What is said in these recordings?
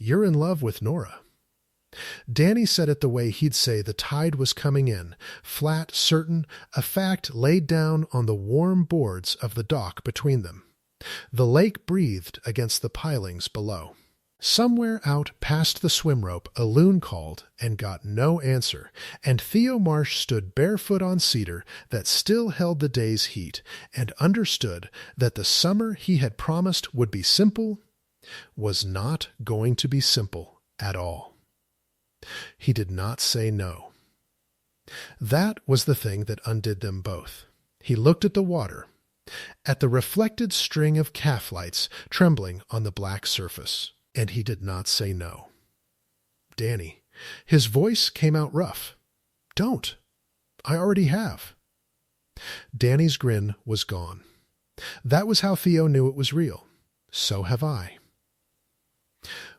you're in love with Nora." Danny said it the way he'd say the tide was coming in, flat, certain, a fact laid down on the warm boards of the dock between them. The lake breathed against the pilings below. Somewhere out past the swim rope a loon called and got no answer, and Theo Marsh stood barefoot on cedar that still held the day's heat, and understood that the summer he had promised would be simple was not going to be simple at all. He did not say no. That was the thing that undid them both. He looked at the water, at the reflected string of calf lights trembling on the black surface, and he did not say no. "Danny," his voice came out rough. "Don't. I already have." Danny's grin was gone. That was how Theo knew it was real. So have I.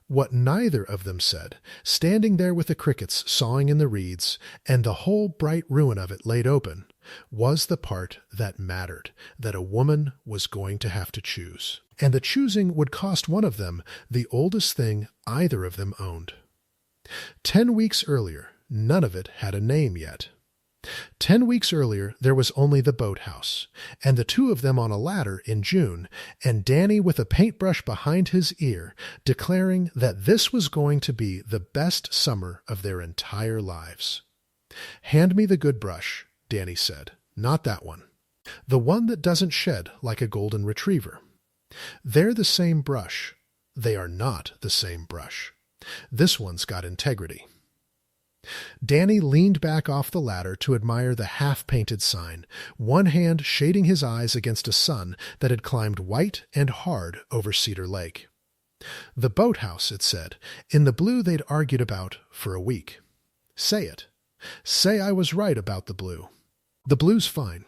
What neither of them said, standing there with the crickets sawing in the reeds, and the whole bright ruin of it laid open, was the part that mattered, that a woman was going to have to choose. And the choosing would cost one of them the oldest thing either of them owned. 10 weeks earlier, none of it had a name yet. 10 weeks earlier, there was only the boathouse, and the two of them on a ladder in June, and Danny with a paintbrush behind his ear, declaring that this was going to be the best summer of their entire lives. "Hand me the good brush," Danny said. "Not that one. The one that doesn't shed like a golden retriever. They're the same brush. They are not the same brush. This one's got integrity." Danny leaned back off the ladder to admire the half-painted sign, one hand shading his eyes against a sun that had climbed white and hard over Cedar Lake. The boathouse, it said, in the blue they'd argued about for a week. Say it. Say I was right about the blue. The blue's fine.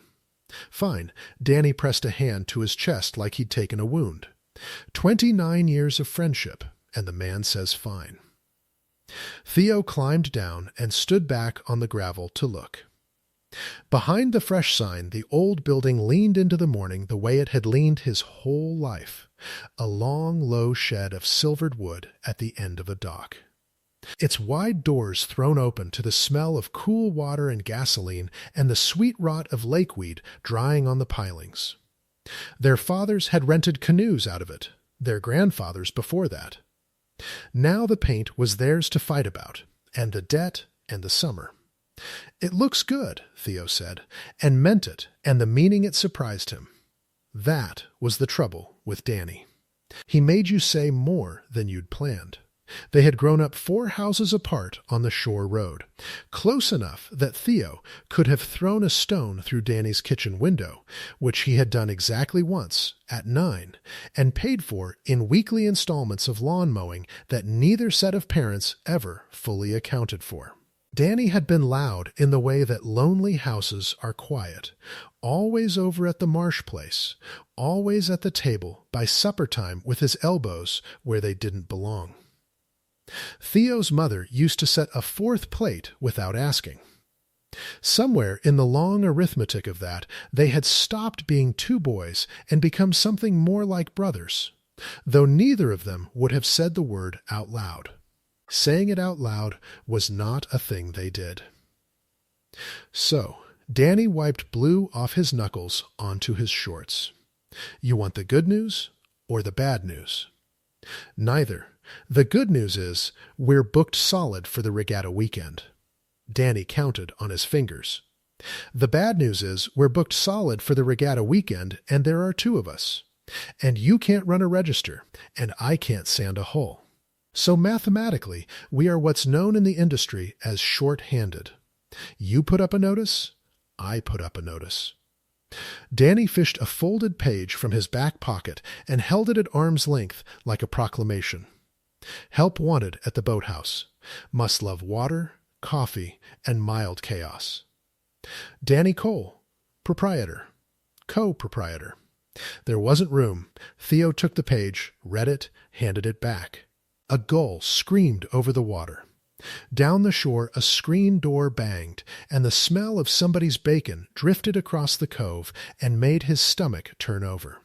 Fine. Danny pressed a hand to his chest like he'd taken a wound. 29 years of friendship, and the man says fine. Theo climbed down and stood back on the gravel to look. Behind the fresh sign, the old building leaned into the morning the way it had leaned his whole life, a long, low shed of silvered wood at the end of a dock. Its wide doors thrown open to the smell of cool water and gasoline and the sweet rot of lakeweed drying on the pilings. Their fathers had rented canoes out of it, their grandfathers before that. Now the paint was theirs to fight about, and the debt and the summer. "It looks good," Theo said, and meant it, and the meaning it surprised him. That was the trouble with Danny. He made you say more than you'd planned. They had grown up 4 houses apart on the shore road, close enough that Theo could have thrown a stone through Danny's kitchen window, which he had done exactly once, at 9, and paid for in weekly installments of lawn mowing that neither set of parents ever fully accounted for. Danny had been loud in the way that lonely houses are quiet, always over at the Marsh place, always at the table by supper time with his elbows where they didn't belong. Theo's mother used to set a 4th plate without asking. Somewhere in the long arithmetic of that, they had stopped being 2 boys and become something more like brothers, though neither of them would have said the word out loud. Saying it out loud was not a thing they did. So, Danny wiped blue off his knuckles onto his shorts. "You want the good news or the bad news?" "Neither. The good news is we're booked solid for the regatta weekend." Danny counted on his fingers. "The bad news is we're booked solid for the regatta weekend, and there are 2 of us. And you can't run a register, and I can't sand a hull. So mathematically, we are what's known in the industry as short-handed. You put up a notice, I put up a notice." Danny fished a folded page from his back pocket and held it at arm's length like a proclamation. Help wanted at the boathouse. Must love water, coffee, and mild chaos. Danny Cole, proprietor, co-proprietor. There wasn't room. Theo took the page, read it, handed it back. A gull screamed over the water. Down the shore a screen door banged, and the smell of somebody's bacon drifted across the cove and made his stomach turn over.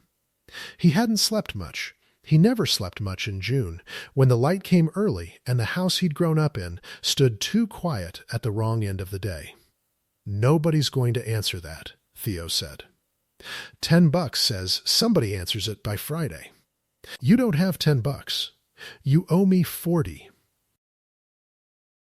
He hadn't slept much. He never slept much in June, when the light came early and the house he'd grown up in stood too quiet at the wrong end of the day. "Nobody's going to answer that," Theo said. $10 says somebody answers it by Friday. "You don't have $10. You owe me 40.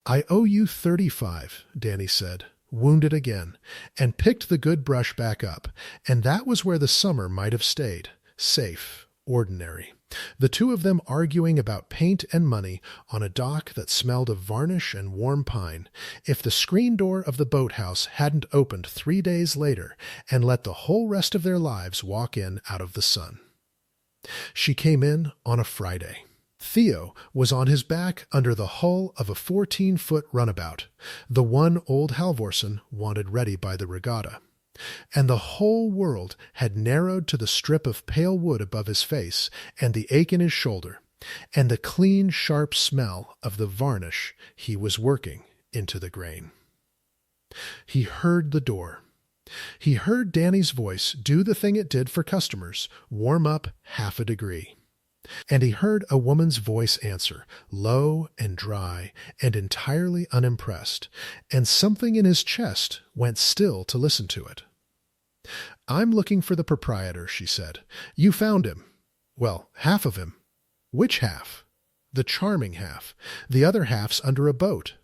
"I owe you 35, Danny said, wounded again, and picked the good brush back up, and that was where the summer might have stayed, safe, ordinary. The two of them arguing about paint and money on a dock that smelled of varnish and warm pine, if the screen door of the boathouse hadn't opened 3 days later and let the whole rest of their lives walk in out of the sun. She came in on a Friday. Theo was on his back under the hull of a 14-foot runabout, the one old Halvorsen wanted ready by the regatta. And the whole world had narrowed to the strip of pale wood above his face and the ache in his shoulder, and the clean, sharp smell of the varnish he was working into the grain. He heard the door. He heard Danny's voice do the thing it did for customers, warm up half a degree. And he heard a woman's voice answer, low and dry and entirely unimpressed, and something in his chest went still to listen to it. "I'm looking for the proprietor," she said. "You found him. Well, half of him." "Which half?" "The charming half. The other half's under a boat."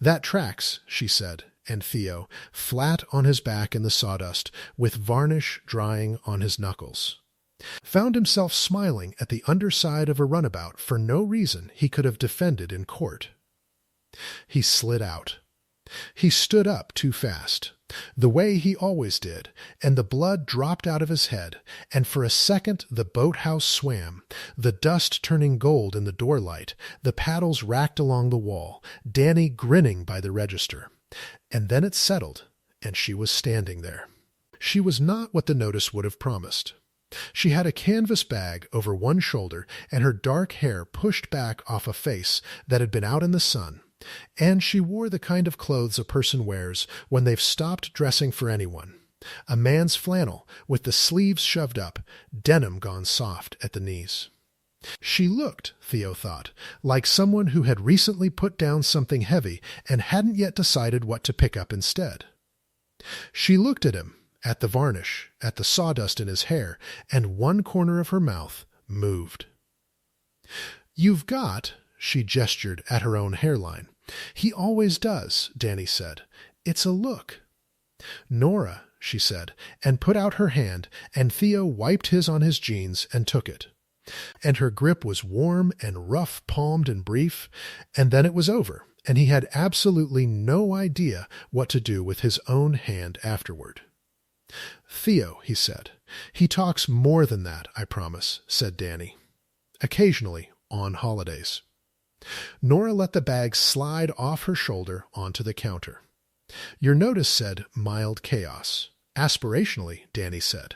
"That tracks," she said, and Theo, flat on his back in the sawdust, with varnish drying on his knuckles, found himself smiling at the underside of a runabout for no reason he could have defended in court. He slid out. He stood up too fast, the way he always did, and the blood dropped out of his head, and for a second the boathouse swam, the dust turning gold in the doorlight, the paddles racked along the wall, Danny grinning by the register. And then it settled, and she was standing there. She was not what the notice would have promised. She had a canvas bag over one shoulder and her dark hair pushed back off a face that had been out in the sun, and she wore the kind of clothes a person wears when they've stopped dressing for anyone. A man's flannel with the sleeves shoved up, denim gone soft at the knees. She looked, Theo thought, like someone who had recently put down something heavy and hadn't yet decided what to pick up instead. She looked at him, at the varnish, at the sawdust in his hair, and one corner of her mouth moved. "You've got," she gestured at her own hairline. "He always does," Danny said. "It's a look." "Nora," she said, and put out her hand, and Theo wiped his on his jeans and took it. And her grip was warm and rough-palmed and brief, and then it was over, and he had absolutely no idea what to do with his own hand afterward. "Theo," he said. "He talks more than that, I promise," said Danny. "Occasionally, on holidays." Nora let the bag slide off her shoulder onto the counter. "Your notice said mild chaos. Aspirationally," Danny said.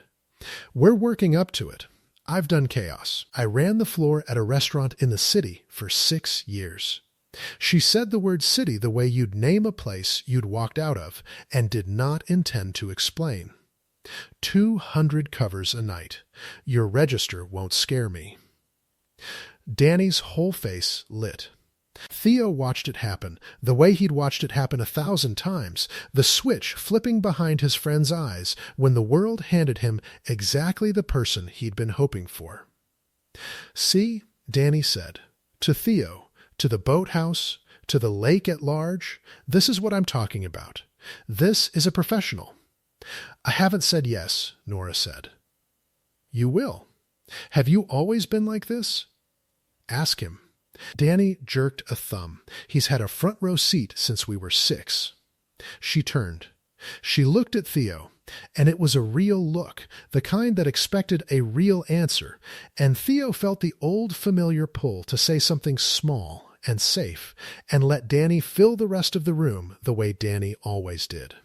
"We're working up to it. I've done chaos. I ran the floor at a restaurant in the city for 6 years. She said the word city the way you'd name a place you'd walked out of and did not intend to explain. 200 covers a night. Your register won't scare me." Danny's whole face lit. Theo watched it happen, the way he'd watched it happen 1,000 times, the switch flipping behind his friend's eyes when the world handed him exactly the person he'd been hoping for. "See," Danny said, "to Theo, to the boathouse, to the lake at large, this is what I'm talking about. This is a professional." "I haven't said yes," Nora said. "You will. Have you always been like this?" "Ask him." Danny jerked a thumb. "He's had a front row seat since we were 6. She turned. She looked at Theo, and it was a real look, the kind that expected a real answer, and Theo felt the old familiar pull to say something small and safe, and let Danny fill the rest of the room the way Danny always did.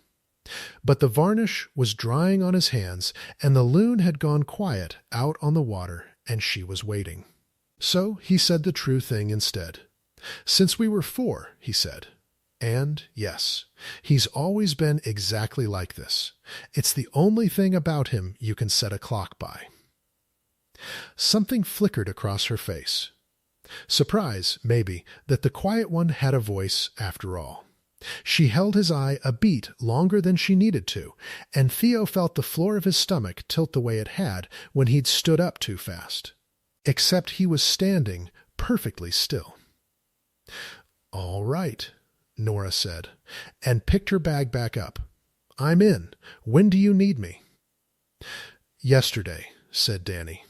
But the varnish was drying on his hands, and the loon had gone quiet out on the water, and she was waiting. So he said the true thing instead. "Since we were 4, he said. And yes, he's always been exactly like this. It's the only thing about him you can set a clock by." Something flickered across her face. Surprise, maybe, that the quiet one had a voice after all. She held his eye a beat longer than she needed to, and Theo felt the floor of his stomach tilt the way it had when he'd stood up too fast. Except he was standing perfectly still. "All right," Nora said, and picked her bag back up. "I'm in. When do you need me?" "Yesterday," said Danny.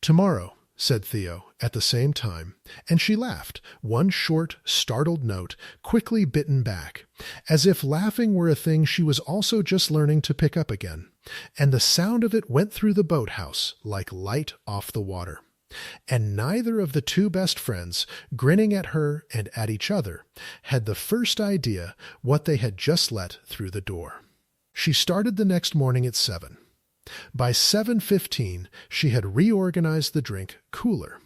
"Tomorrow," said Theo at the same time, and she laughed, one short, startled note quickly bitten back, as if laughing were a thing she was also just learning to pick up again, and the sound of it went through the boathouse like light off the water. And neither of the two best friends, grinning at her and at each other, had the first idea what they had just let through the door. She started the next morning at 7. By 7:15, she had reorganized the drink cooler.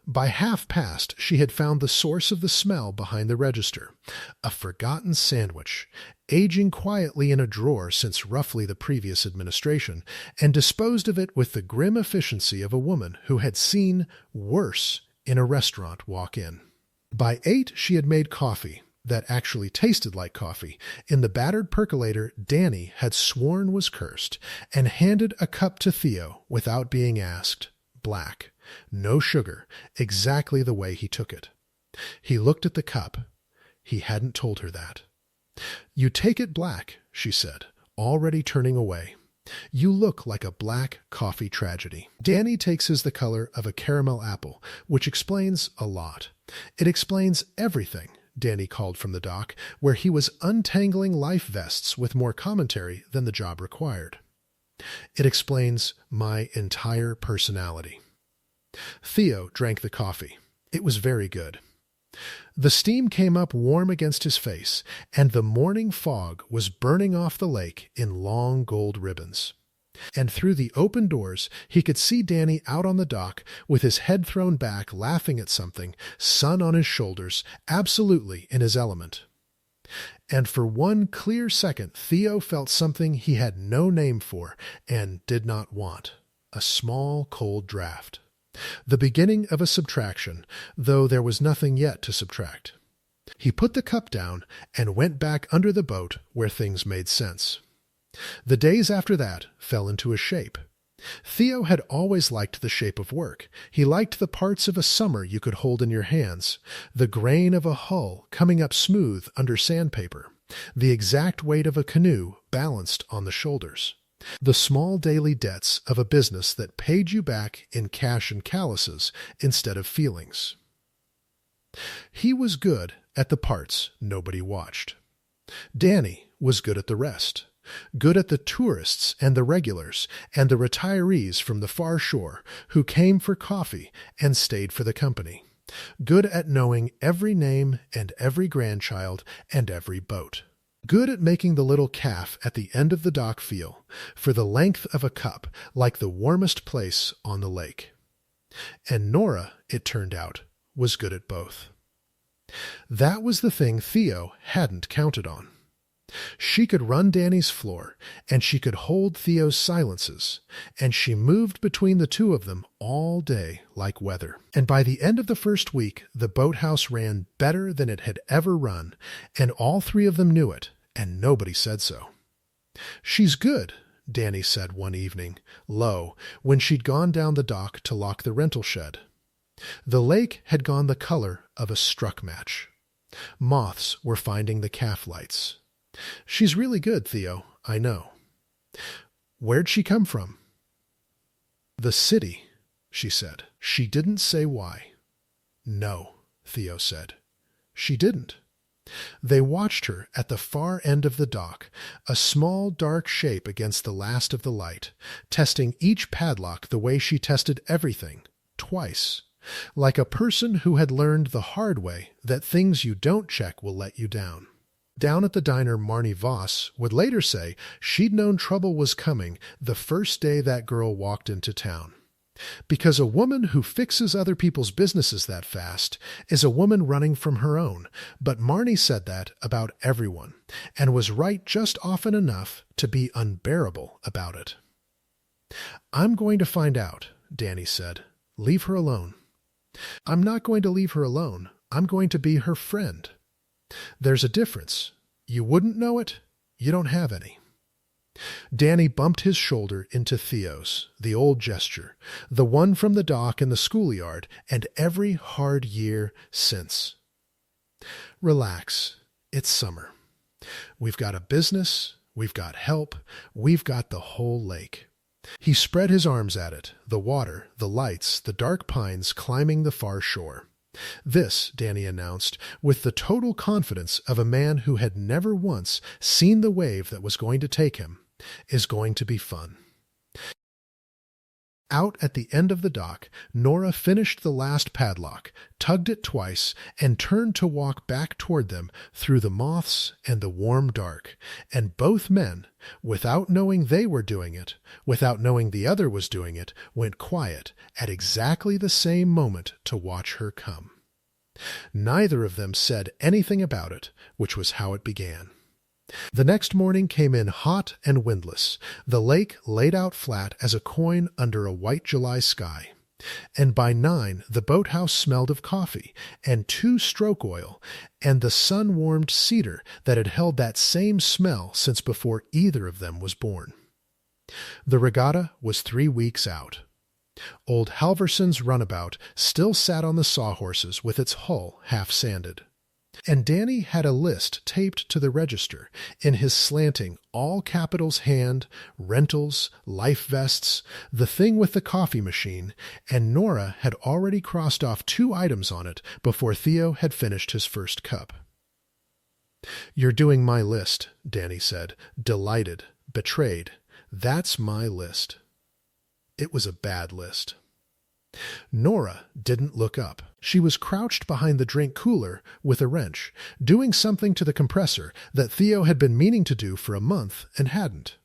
By 1:30, she had found the source of the smell behind the register, a forgotten sandwich, aging quietly in a drawer since roughly the previous administration, and disposed of it with the grim efficiency of a woman who had seen worse in a restaurant walk in. By 8, she had made coffee, that actually tasted like coffee, in the battered percolator Danny had sworn was cursed, and handed a cup to Theo without being asked. Black. No sugar, exactly the way he took it. He looked at the cup. He hadn't told her that. "You take it black," she said, already turning away. "You look like a black coffee tragedy." Danny takes his the color of a caramel apple, which explains a lot. It explains everything, Danny called from the dock, where he was untangling life vests with more commentary than the job required. It explains my entire personality. Theo drank the coffee. It was very good. The steam came up warm against his face, and the morning fog was burning off the lake in long gold ribbons. And through the open doors he could see Danny out on the dock with his head thrown back laughing at something, sun on his shoulders, absolutely in his element. And for one clear second Theo felt something he had no name for and did not want, a small cold draft. The beginning of a subtraction, though there was nothing yet to subtract. He put the cup down and went back under the boat where things made sense. The days after that fell into a shape. Theo had always liked the shape of work. He liked the parts of a summer you could hold in your hands, the grain of a hull coming up smooth under sandpaper, the exact weight of a canoe balanced on the shoulders, the small daily debts of a business that paid you back in cash and calluses instead of feelings. He was good at the parts nobody watched. Danny was good at the rest. Good at the tourists and the regulars and the retirees from the far shore who came for coffee and stayed for the company. Good at knowing every name and every grandchild and every boat. Good at making the little calf at the end of the dock feel, for the length of a cup, like the warmest place on the lake. And Nora, it turned out, was good at both. That was the thing Theo hadn't counted on. She could run Danny's floor, and she could hold Theo's silences, and she moved between the two of them all day like weather. And by the end of the first week, the boathouse ran better than it had ever run, and all three of them knew it, and nobody said so. "She's good," Danny said one evening, low, when she'd gone down the dock to lock the rental shed. The lake had gone the color of a struck match. Moths were finding the calf lights. "She's really good, Theo, I know." "Where'd she come from?" "The city," she said. She didn't say why. "No," Theo said. She didn't. They watched her at the far end of the dock, a small dark shape against the last of the light, testing each padlock the way she tested everything, twice, like a person who had learned the hard way that things you don't check will let you down. Down at the diner, Marnie Voss would later say she'd known trouble was coming the first day that girl walked into town. Because a woman who fixes other people's businesses that fast is a woman running from her own, but Marnie said that about everyone, and was right just often enough to be unbearable about it. "I'm going to find out," Danny said. "Leave her alone." "I'm not going to leave her alone. I'm going to be her friend." "There's a difference. You wouldn't know it? You don't have any." Danny bumped his shoulder into Theo's, the old gesture, the one from the dock in the schoolyard, and every hard year since. "Relax. It's summer. We've got a business, we've got help, we've got the whole lake." He spread his arms at it, the water, the lights, the dark pines climbing the far shore. This, Danny announced, with the total confidence of a man who had never once seen the wave that was going to take him, is going to be fun. Out at the end of the dock, Nora finished the last padlock, tugged it twice, and turned to walk back toward them through the moths and the warm dark, and both men, without knowing they were doing it, without knowing the other was doing it, went quiet at exactly the same moment to watch her come. Neither of them said anything about it, which was how it began. The next morning came in hot and windless, the lake laid out flat as a coin under a white July sky. And by 9 the boathouse smelled of coffee and 2-stroke oil and the sun-warmed cedar that had held that same smell since before either of them was born. The regatta was 3 weeks out. Old Halverson's runabout still sat on the sawhorses with its hull half sanded. And Danny had a list taped to the register in his slanting all-capitals hand, rentals, life vests, the thing with the coffee machine, and Nora had already crossed off 2 items on it before Theo had finished his first cup. "You're doing my list," Danny said, delighted, betrayed. "That's my list." It was a bad list. Nora didn't look up. She was crouched behind the drink cooler with a wrench, doing something to the compressor that Theo had been meaning to do for a month and hadn't.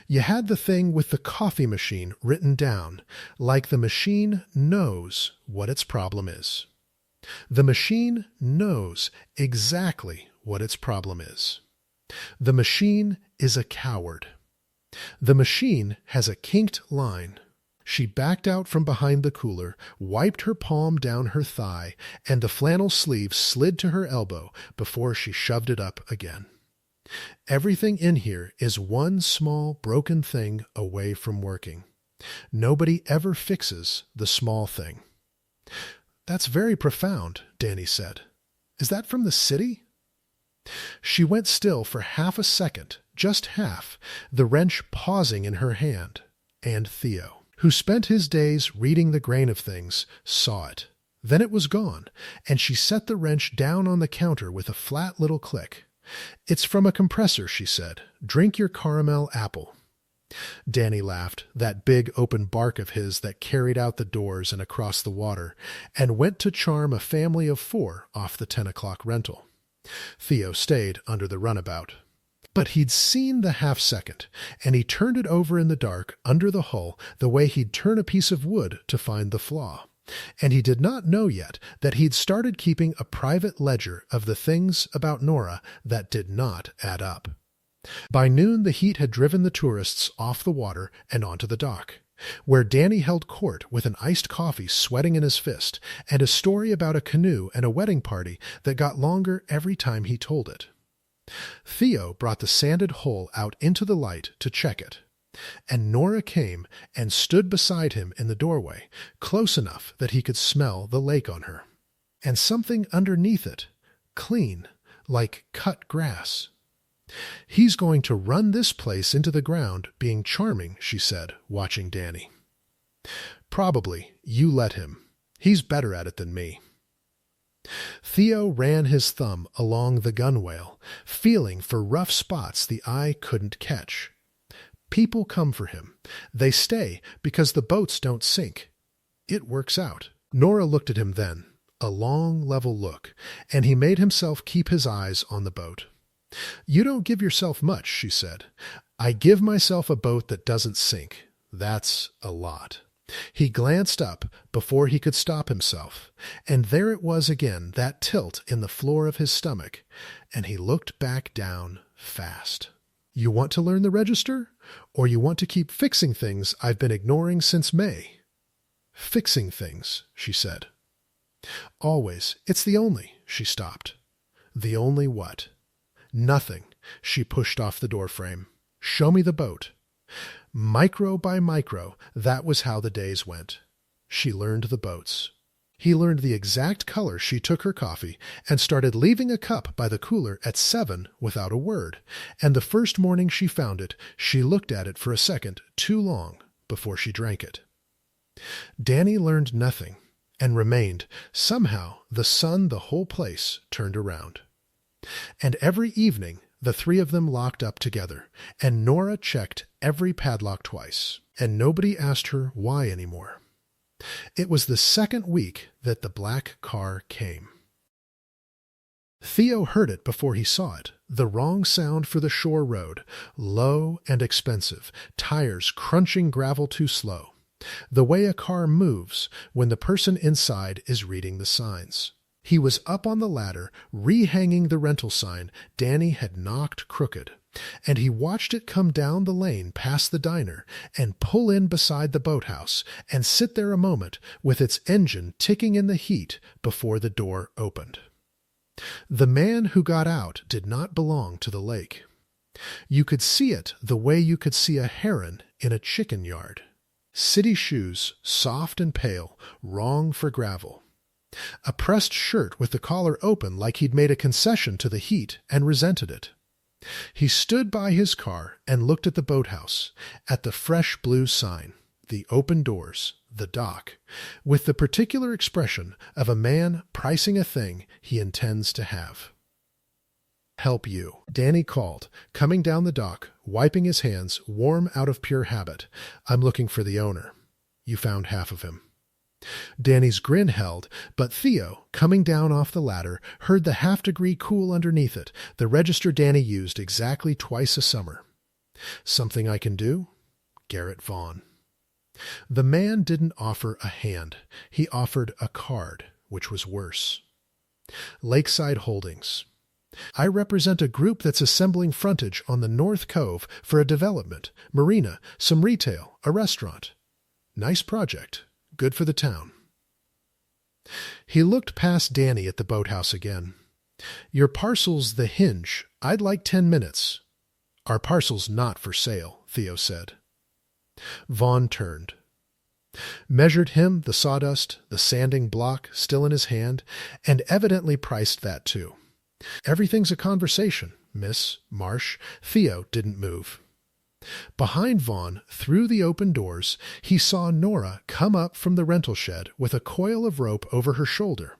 You had the thing with the coffee machine written down, like the machine knows what its problem is. The machine knows exactly what its problem is. The machine is a coward. The machine has a kinked line. She backed out from behind the cooler, wiped her palm down her thigh, and the flannel sleeve slid to her elbow before she shoved it up again. Everything in here is one small broken thing away from working. Nobody ever fixes the small thing. "That's very profound," Danny said. "Is that from the city?" She went still for half a second, just half, the wrench pausing in her hand, and Theo, who spent his days reading the grain of things, saw it. Then it was gone, and she set the wrench down on the counter with a flat little click. "It's from a compressor," she said. "Drink your caramel apple." Danny laughed, that big open bark of his that carried out the doors and across the water, and went to charm a family of 4 off the 10 o'clock rental. Theo stayed under the runabout. But he'd seen the half-second, and he turned it over in the dark under the hull the way he'd turn a piece of wood to find the flaw. And he did not know yet that he'd started keeping a private ledger of the things about Nora that did not add up. By noon the heat had driven the tourists off the water and onto the dock, where Danny held court with an iced coffee sweating in his fist and a story about a canoe and a wedding party that got longer every time he told it. Theo brought the sanded hull out into the light to check it, and Nora came and stood beside him in the doorway, close enough that he could smell the lake on her. And something underneath it, clean, like cut grass. "He's going to run this place into the ground, being charming," she said, watching Danny. "Probably. You let him. He's better at it than me." Theo ran his thumb along the gunwale, feeling for rough spots the eye couldn't catch. People come for him. They stay because the boats don't sink. It works out. Nora looked at him then, a long, level look, and he made himself keep his eyes on the boat. "You don't give yourself much," she said. "I give myself a boat that doesn't sink. That's a lot." He glanced up before he could stop himself, and there it was again, that tilt in the floor of his stomach, and he looked back down fast. You want to learn the register? Or you want to keep fixing things I've been ignoring since May? Fixing things, she said. Always. It's the only. She stopped. The only what? Nothing. She pushed off the doorframe. Show me the boat. Micro by micro, that was how the days went. She learned the boats. He learned the exact color she took her coffee and started leaving a cup by the cooler at 7 without a word, and the first morning she found it, she looked at it for a second too long before she drank it. Danny learned nothing and remained. Somehow the sun, the whole place, turned around. And every evening the three of them locked up together, and Nora checked every padlock twice, and nobody asked her why anymore. It was the second week that the black car came. Theo heard it before he saw it, the wrong sound for the shore road, low and expensive, tires crunching gravel too slow, the way a car moves when the person inside is reading the signs. He was up on the ladder, rehanging the rental sign Danny had knocked crooked, and he watched it come down the lane past the diner and pull in beside the boathouse and sit there a moment with its engine ticking in the heat before the door opened. The man who got out did not belong to the lake. You could see it the way you could see a heron in a chicken yard. City shoes, soft and pale, wrong for gravel. A pressed shirt with the collar open like he'd made a concession to the heat and resented it. He stood by his car and looked at the boathouse, at the fresh blue sign, the open doors, the dock, with the particular expression of a man pricing a thing he intends to have. "Help you," Danny called, coming down the dock, wiping his hands, warm out of pure habit. "I'm looking for the owner." You found half of him. Danny's grin held, but Theo, coming down off the ladder, heard the half-degree cool underneath it, the register Danny used exactly twice a summer. "Something I can do?" Garrett Vaughn. The man didn't offer a hand. He offered a card, which was worse. Lakeside Holdings. "I represent a group that's assembling frontage on the North Cove for a development, marina, some retail, a restaurant. Nice project. Good for the town." He looked past Danny at the boathouse again. "Your parcel's the Hinge. I'd like 10 minutes. "Our parcel's not for sale," Theo said. Vaughn turned. Measured him, the sawdust, the sanding block still in his hand, and evidently priced that too. "Everything's a conversation, Miss Marsh." Theo didn't move. Behind Vaughn, through the open doors, he saw Nora come up from the rental shed with a coil of rope over her shoulder,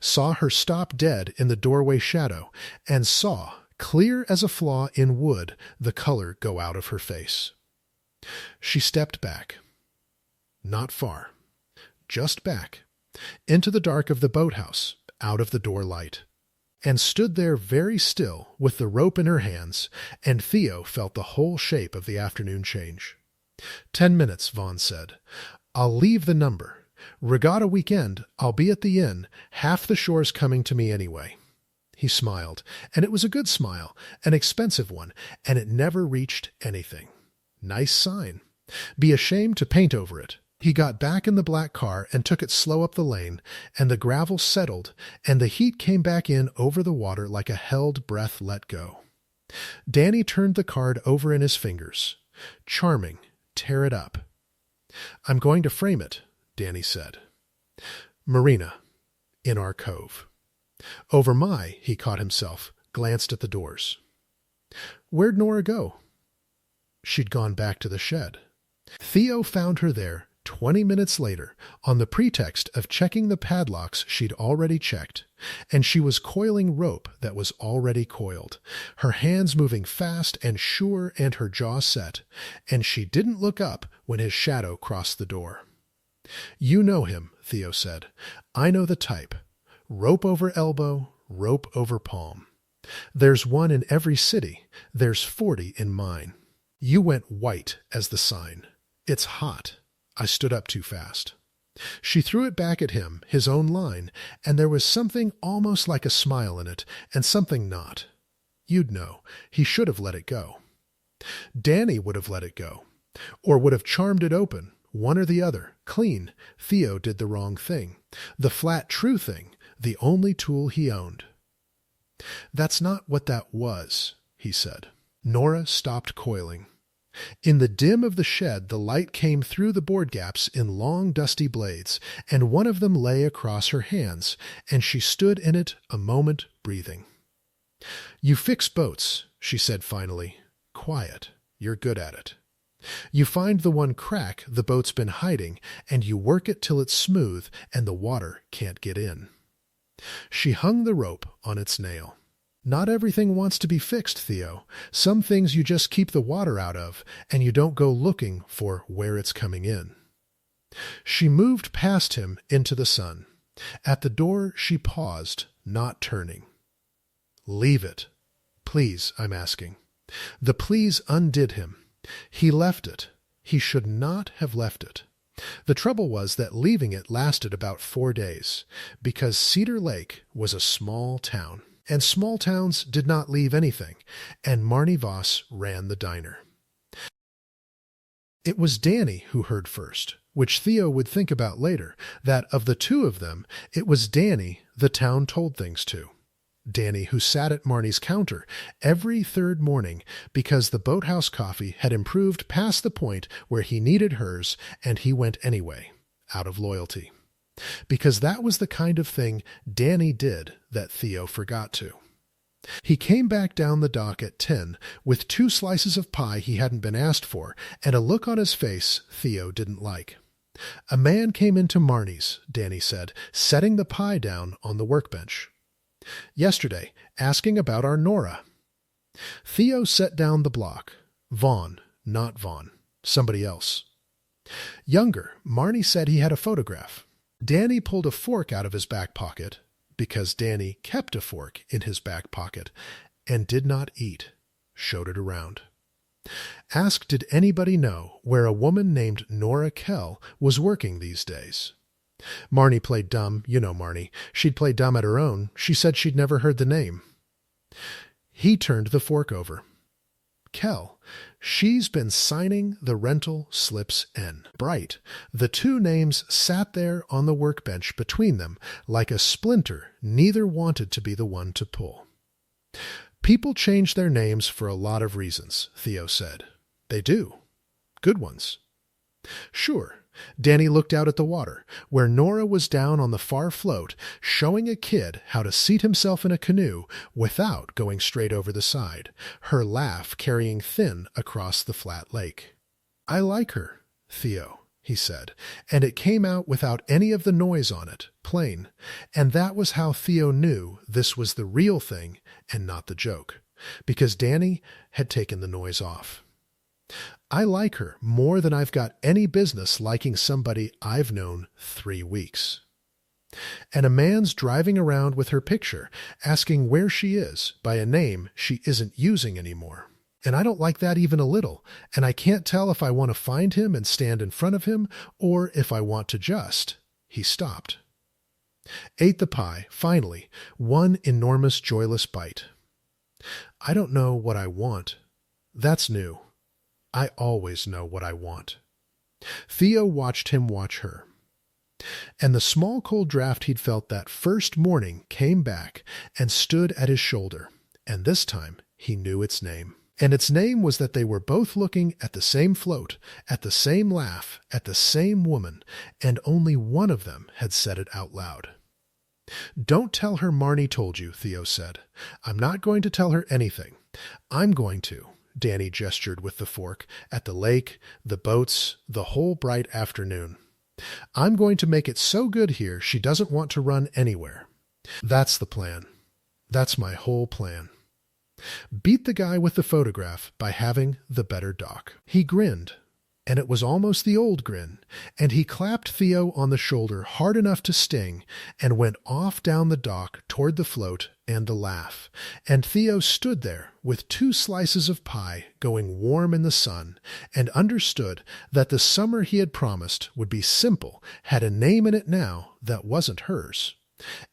saw her stop dead in the doorway shadow, and saw, clear as a flaw in wood, the color go out of her face. She stepped back. Not far. Just back. Into the dark of the boathouse, out of the door light. And stood there very still with the rope in her hands, and Theo felt the whole shape of the afternoon change. 10 minutes, Vaughn said. "I'll leave the number. Regatta weekend, I'll be at the inn. Half the shore's coming to me anyway." He smiled, and it was a good smile, an expensive one, and it never reached anything. Nice sign. Be ashamed to paint over it. He got back in the black car and took it slow up the lane, and the gravel settled, and the heat came back in over the water like a held breath let go. Danny turned the card over in his fingers. "Charming. Tear it up." "I'm going to frame it," Danny said. "Marina. In our cove." Over he caught himself, glanced at the doors. "Where'd Nora go?" She'd gone back to the shed. Theo found her there 20 minutes later, on the pretext of checking the padlocks she'd already checked, and she was coiling rope that was already coiled, her hands moving fast and sure and her jaw set, and she didn't look up when his shadow crossed the door. "You know him," Theo said. "I know the type. Rope over elbow, rope over palm. There's one in every city. There's 40 in mine. You went white as the sign. It's hot. I stood up too fast." She threw it back at him, his own line, and there was something almost like a smile in it, and something not. You'd know. He should have let it go. Danny would have let it go, or would have charmed it open, one or the other, clean. Theo did the wrong thing, the flat true thing, the only tool he owned. "That's not what that was," he said. Nora stopped coiling. In the dim of the shed, the light came through the board gaps in long dusty blades, and one of them lay across her hands, and she stood in it a moment, breathing. "You fix boats," she said finally. "Quiet. You're good at it. You find the one crack the boat's been hiding, and you work it till it's smooth and the water can't get in." She hung the rope on its nail. "Not everything wants to be fixed, Theo. Some things you just keep the water out of, and you don't go looking for where it's coming in." She moved past him into the sun. At the door she paused, not turning. "Leave it. Please, I'm asking." The please undid him. He left it. He should not have left it. The trouble was that leaving it lasted about 4 days, because Cedar Lake was a small town, and small towns did not leave anything, and Marnie Voss ran the diner. It was Danny who heard first, which Theo would think about later, that of the two of them, it was Danny the town told things to. Danny, who sat at Marnie's counter every third morning because the boathouse coffee had improved past the point where he needed hers, and he went anyway, out of loyalty. Because that was the kind of thing Danny did that Theo forgot to. He came back down the dock at 10 with 2 slices of pie he hadn't been asked for, and a look on his face Theo didn't like. A man came into Marnie's, Danny said, setting the pie down on the workbench. "Yesterday, asking about our Nora." Theo set down the block. Vaughn, not Vaughn. Somebody else. "Younger, Marnie said he had a photograph." Danny pulled a fork out of his back pocket, because Danny kept a fork in his back pocket, and did not eat, showed it around. "Asked did anybody know where a woman named Nora Kell was working these days." Marnie played dumb. You know Marnie. She'd play dumb at her own. She said she'd never heard the name. He turned the fork over. "Kell. She's been signing the rental slips in." Bright. The 2 names sat there on the workbench between them, like a splinter neither wanted to be the one to pull. "People change their names for a lot of reasons," Theo said. "They do. Good ones." "Sure." Danny looked out at the water, where Nora was down on the far float, showing a kid how to seat himself in a canoe without going straight over the side, her laugh carrying thin across the flat lake. "I like her, Theo," he said, and it came out without any of the noise on it, plain, and that was how Theo knew this was the real thing and not the joke, because Danny had taken the noise off. "I like her more than I've got any business liking somebody I've known 3 weeks. And a man's driving around with her picture, asking where she is by a name she isn't using anymore. And I don't like that even a little, and I can't tell if I want to find him and stand in front of him, or if I want to just—" He stopped. Ate the pie, finally, one enormous joyless bite. "I don't know what I want. That's new. I always know what I want." Theo watched him watch her. And the small cold draft he'd felt that first morning came back and stood at his shoulder, and this time he knew its name. And its name was that they were both looking at the same float, at the same laugh, at the same woman, and only one of them had said it out loud. "Don't tell her Marnie told you," Theo said. "I'm not going to tell her anything. I'm going to." Danny gestured with the fork, at the lake, the boats, the whole bright afternoon. "I'm going to make it so good here she doesn't want to run anywhere. That's the plan. That's my whole plan. Beat the guy with the photograph by having the better dock." He grinned, and it was almost the old grin, and he clapped Theo on the shoulder hard enough to sting, and went off down the dock toward the float and the laugh, and Theo stood there with 2 slices of pie going warm in the sun, and understood that the summer he had promised would be simple, had a name in it now that wasn't hers,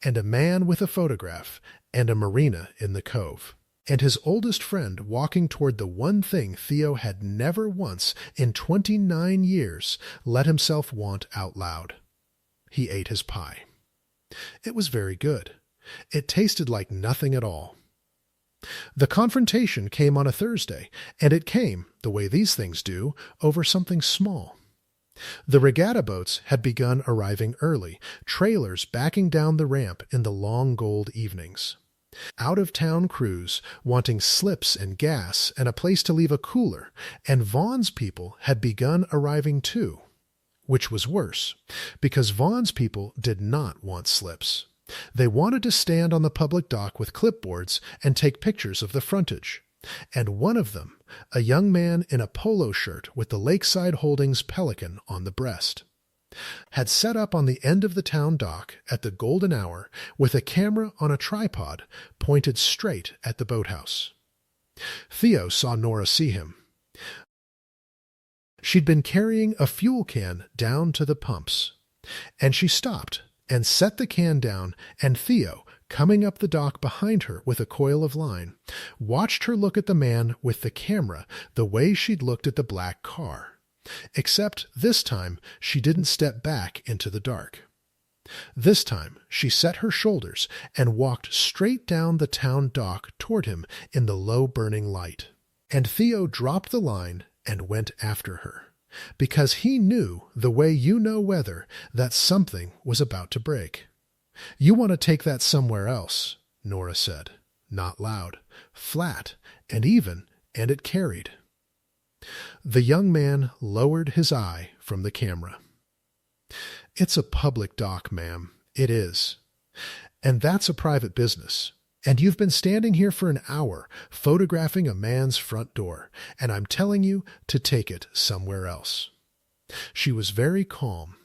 and a man with a photograph, and a marina in the cove. and his oldest friend walking toward the one thing Theo had never once in 29 years let himself want out loud. He ate his pie. It was very good. It tasted like nothing at all. The confrontation came on a Thursday, and it came, the way these things do, over something small. The regatta boats had begun arriving early, trailers backing down the ramp in the long gold evenings. Out-of-town crews wanting slips and gas and a place to leave a cooler, and Vaughn's people had begun arriving too, which was worse, because Vaughn's people did not want slips. They wanted to stand on the public dock with clipboards and take pictures of the frontage. And one of them, a young man in a polo shirt with the Lakeside Holdings Pelican on the breast, had set up on the end of the town dock at the golden hour with a camera on a tripod pointed straight at the boathouse. Theo saw Nora see him. She'd been carrying a fuel can down to the pumps, and she stopped and set the can down, and Theo, coming up the dock behind her with a coil of line, watched her look at the man with the camera the way she'd looked at the black car. Except this time she didn't step back into the dark. This time she set her shoulders and walked straight down the town dock toward him in the low burning light. And Theo dropped the line and went after her, because he knew the way you know weather that something was about to break. "You want to take that somewhere else," Nora said, not loud, flat, and even, and it carried. The young man lowered his eye from the camera. "It's a public dock, ma'am. It is. And that's a private business. And you've been standing here for an hour photographing a man's front door, and I'm telling you to take it somewhere else." She was very calm.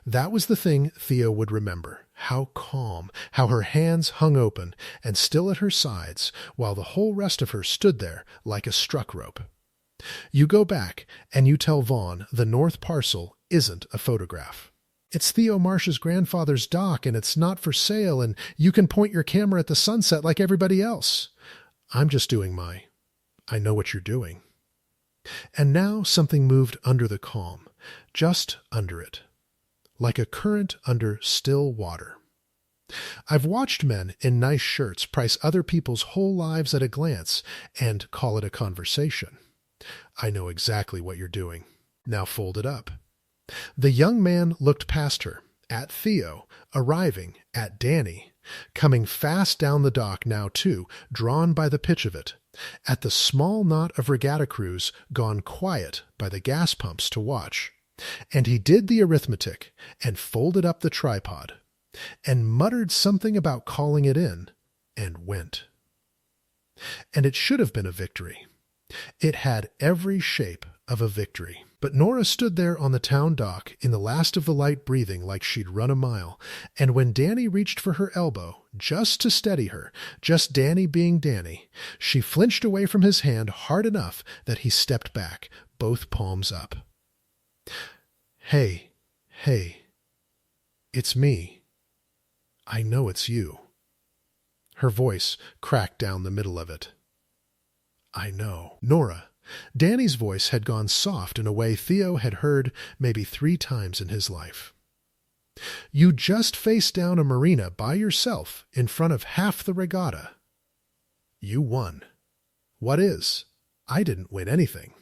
That was the thing Theo would remember. How calm, how her hands hung open and still at her sides, while the whole rest of her stood there like a struck rope. "You go back and you tell Vaughn the north parcel isn't a photograph. It's Theo Marsh's grandfather's dock, and it's not for sale, and you can point your camera at the sunset like everybody else. I'm just doing I know what you're doing." And now something moved under the calm, just under it, like a current under still water. I've watched men in nice shirts price other people's whole lives at a glance and call it a conversation. I know exactly what you're doing. Now fold it up. The young man looked past her, at Theo, arriving, at Danny, coming fast down the dock now too, drawn by the pitch of it, at the small knot of regatta crews gone quiet by the gas pumps to watch. And he did the arithmetic, and folded up the tripod, and muttered something about calling it in, and went. And it should have been a victory. It had every shape of a victory. But Nora stood there on the town dock in the last of the light, breathing like she'd run a mile, and when Danny reached for her elbow, just to steady her, just Danny being Danny, she flinched away from his hand hard enough that he stepped back, both palms up. Hey, it's me. I know it's you." Her voice cracked down the middle of it. "I know." Nora. Danny's voice had gone soft in a way Theo had heard maybe 3 times in his life. "You just faced down a marina by yourself in front of half the regatta. You won. What is? I didn't win anything."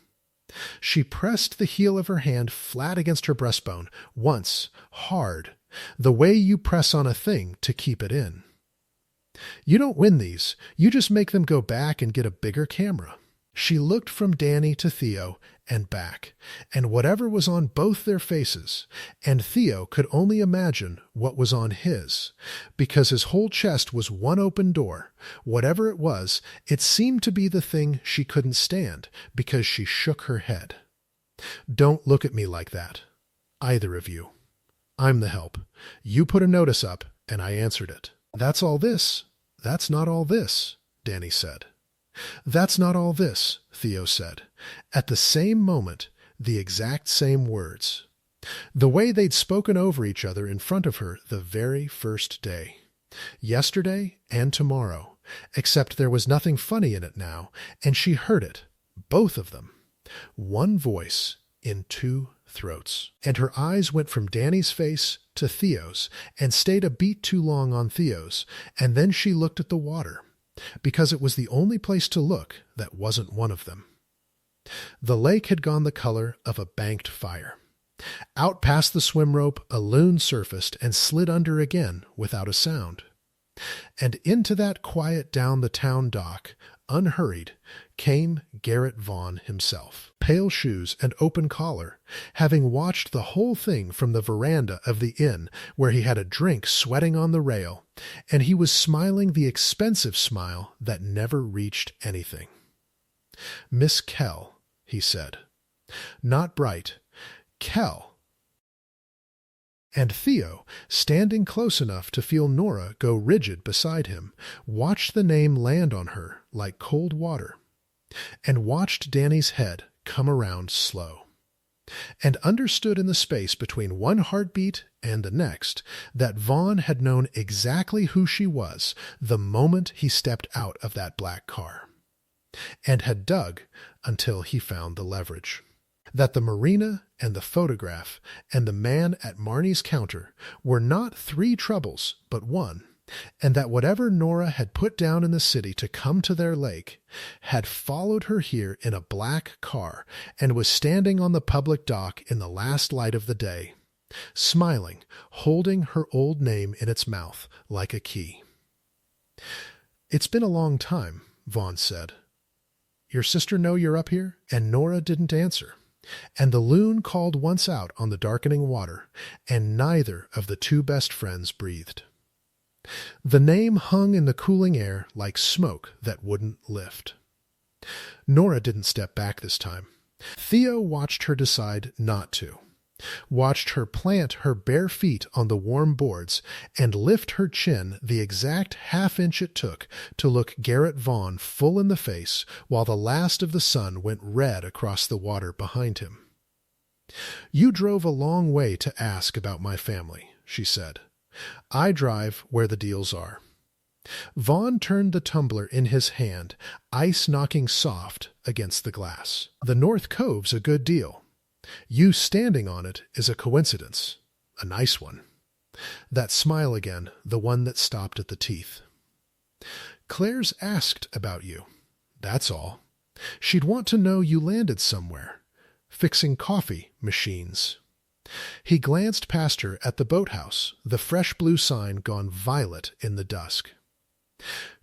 She pressed the heel of her hand flat against her breastbone, once, hard, the way you press on a thing to keep it in. "You don't win these. You just make them go back and get a bigger camera." She looked from Danny to Theo and back, and whatever was on both their faces, and Theo could only imagine what was on his, because his whole chest was one open door. Whatever it was, it seemed to be the thing she couldn't stand, because she shook her head. "Don't look at me like that. Either of you. I'm the help. You put a notice up, and I answered it." "That's all this. That's not all this," Danny said. "That's not all this," Theo said. At the same moment, the exact same words. The way they'd spoken over each other in front of her the very first day. Yesterday and tomorrow, except there was nothing funny in it now, and she heard it, both of them. One voice in two throats. And her eyes went from Danny's face to Theo's, and stayed a beat too long on Theo's, and then she looked at the water, because it was the only place to look that wasn't one of them. The lake had gone the color of a banked fire. Out past the swim rope, a loon surfaced and slid under again without a sound. And into that quiet down the town dock, unhurried, came Garrett Vaughn himself, pale shoes and open collar, having watched the whole thing from the veranda of the inn where he had a drink sweating on the rail, and he was smiling the expensive smile that never reached anything. "Miss Kell," he said. Not Bright. Kell. And Theo, standing close enough to feel Nora go rigid beside him, watched the name land on her like cold water, and watched Danny's head come around slow, and understood in the space between one heartbeat and the next that Vaughn had known exactly who she was the moment he stepped out of that black car, and had dug until he found the leverage. That the marina and the photograph and the man at Marnie's counter were not three troubles but one, and that whatever Nora had put down in the city to come to their lake had followed her here in a black car and was standing on the public dock in the last light of the day, smiling, holding her old name in its mouth like a key. "It's been a long time," Vaughn said. "Your sister know you're up here?" And Nora didn't answer. And the loon called once out on the darkening water, and neither of the two best friends breathed. The name hung in the cooling air like smoke that wouldn't lift. Nora didn't step back this time. Theo watched her decide not to, watched her plant her bare feet on the warm boards and lift her chin the exact half-inch it took to look Garrett Vaughn full in the face while the last of the sun went red across the water behind him. "You drove a long way to ask about my family," she said. "I drive where the deals are." Vaughn turned the tumbler in his hand, ice knocking soft against the glass. "The North Cove's a good deal. You standing on it is a coincidence, a nice one." That smile again, the one that stopped at the teeth. "Claire's asked about you. That's all. She'd want to know you landed somewhere, fixing coffee machines." He glanced past her at the boathouse, the fresh blue sign gone violet in the dusk.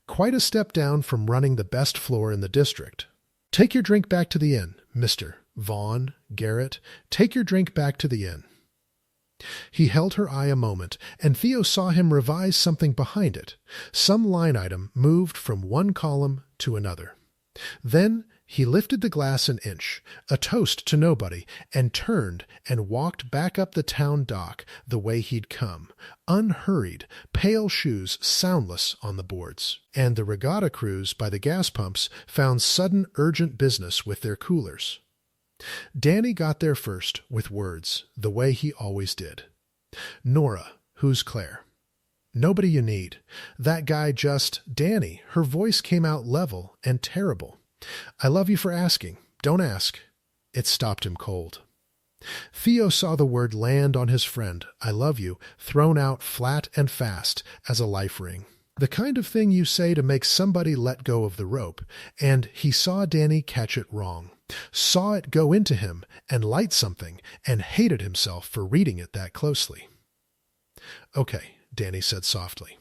"Quite a step down from running the best floor in the district. Take your drink back to the inn, Mr. Vaughn, Garrett, take your drink back to the inn." He held her eye a moment, and Theo saw him revise something behind it. Some line item moved from one column to another. Then he lifted the glass an inch, a toast to nobody, and turned and walked back up the town dock the way he'd come, unhurried, pale shoes soundless on the boards. And the regatta crews by the gas pumps found sudden urgent business with their coolers. Danny got there first with words, the way he always did. "Nora, who's Claire?" "Nobody you need. That guy just—" "Danny," her voice came out level and terrible. "I love you for asking. Don't ask." It stopped him cold. Theo saw the word land on his friend, "I love you," thrown out flat and fast as a life ring. The kind of thing you say to make somebody let go of the rope, and he saw Danny catch it wrong, saw it go into him and light something, and hated himself for reading it that closely. "Okay," Danny said softly.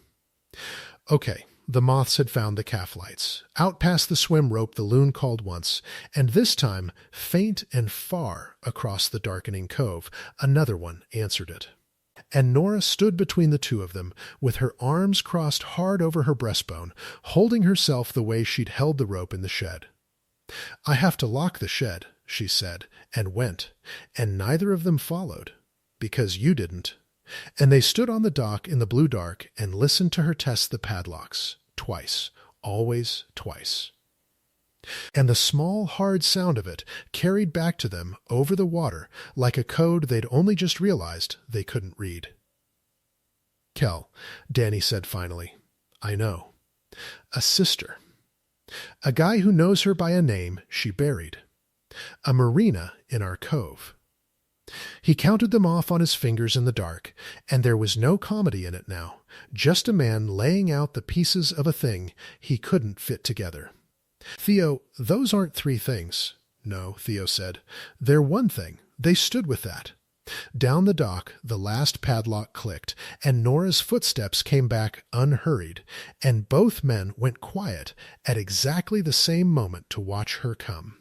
"Okay." The moths had found the calf lights. Out past the swim rope the loon called once, and this time, faint and far across the darkening cove, another one answered it. And Nora stood between the two of them, with her arms crossed hard over her breastbone, holding herself the way she'd held the rope in the shed. "I have to lock the shed," she said, and went, and neither of them followed, because you didn't. And they stood on the dock in the blue dark and listened to her test the padlocks, twice, always twice. And the small, hard sound of it carried back to them over the water like a code they'd only just realized they couldn't read. "Kell," Danny said finally, "I know." A sister. A guy who knows her by a name she buried. A marina in our cove. He counted them off on his fingers in the dark, and there was no comedy in it now, just a man laying out the pieces of a thing he couldn't fit together. Theo, those aren't three things. No, Theo said. They're one thing. They stood with that. Down the dock, the last padlock clicked, and Nora's footsteps came back unhurried, and both men went quiet at exactly the same moment to watch her come.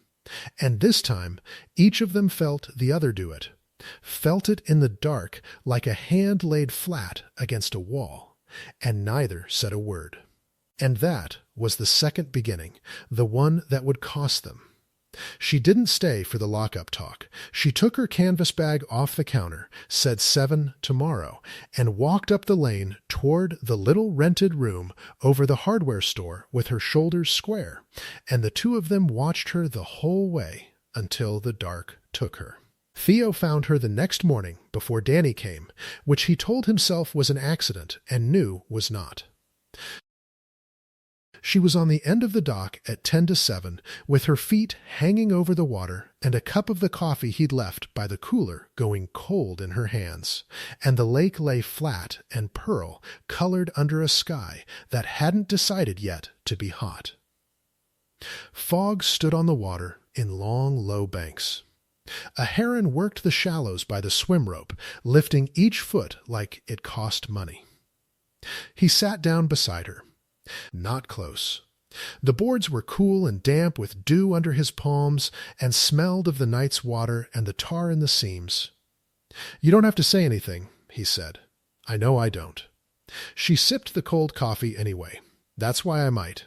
And this time, each of them felt the other do it. Felt it in the dark like a hand laid flat against a wall, and neither said a word. And that was the second beginning, the one that would cost them. She didn't stay for the lockup talk. She took her canvas bag off the counter, said 7 tomorrow, and walked up the lane toward the little rented room over the hardware store with her shoulders square, and the two of them watched her the whole way until the dark took her. Theo found her the next morning before Danny came, which he told himself was an accident and knew was not. She was on the end of the dock at 10 to 7, with her feet hanging over the water and a cup of the coffee he'd left by the cooler going cold in her hands, and the lake lay flat and pearl, colored under a sky that hadn't decided yet to be hot. Fog stood on the water in long, low banks. A heron worked the shallows by the swim rope, lifting each foot like it cost money. He sat down beside her. Not close. The boards were cool and damp with dew under his palms and smelled of the night's water and the tar in the seams. "You don't have to say anything," he said. "I know I don't." She sipped the cold coffee anyway. "That's why I might."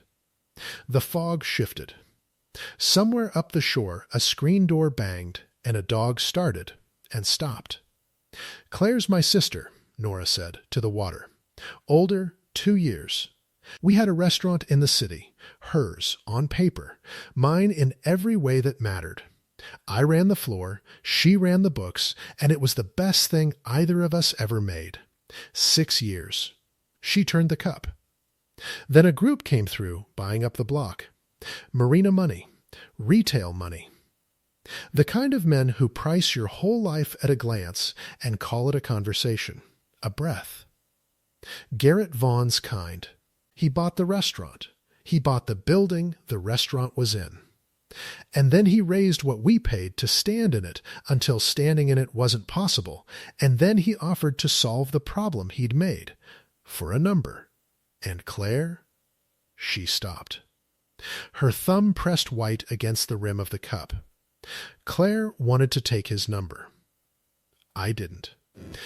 The fog shifted. Somewhere up the shore a screen door banged and a dog started and stopped. "Claire's my sister," Nora said, to the water. "Older, 2 years. We had a restaurant in the city, hers on paper, mine in every way that mattered. I ran the floor, she ran the books, and it was the best thing either of us ever made. 6 years. She turned the cup. Then a group came through, buying up the block. Marina money, retail money. The kind of men who price your whole life at a glance and call it a conversation, a breath. Garrett Vaughn's kind. He bought the restaurant. He bought the building the restaurant was in. And then he raised what we paid to stand in it until standing in it wasn't possible, and then he offered to solve the problem he'd made, for a number. And Claire? She stopped. Her thumb pressed white against the rim of the cup. Claire wanted to take his number. I didn't.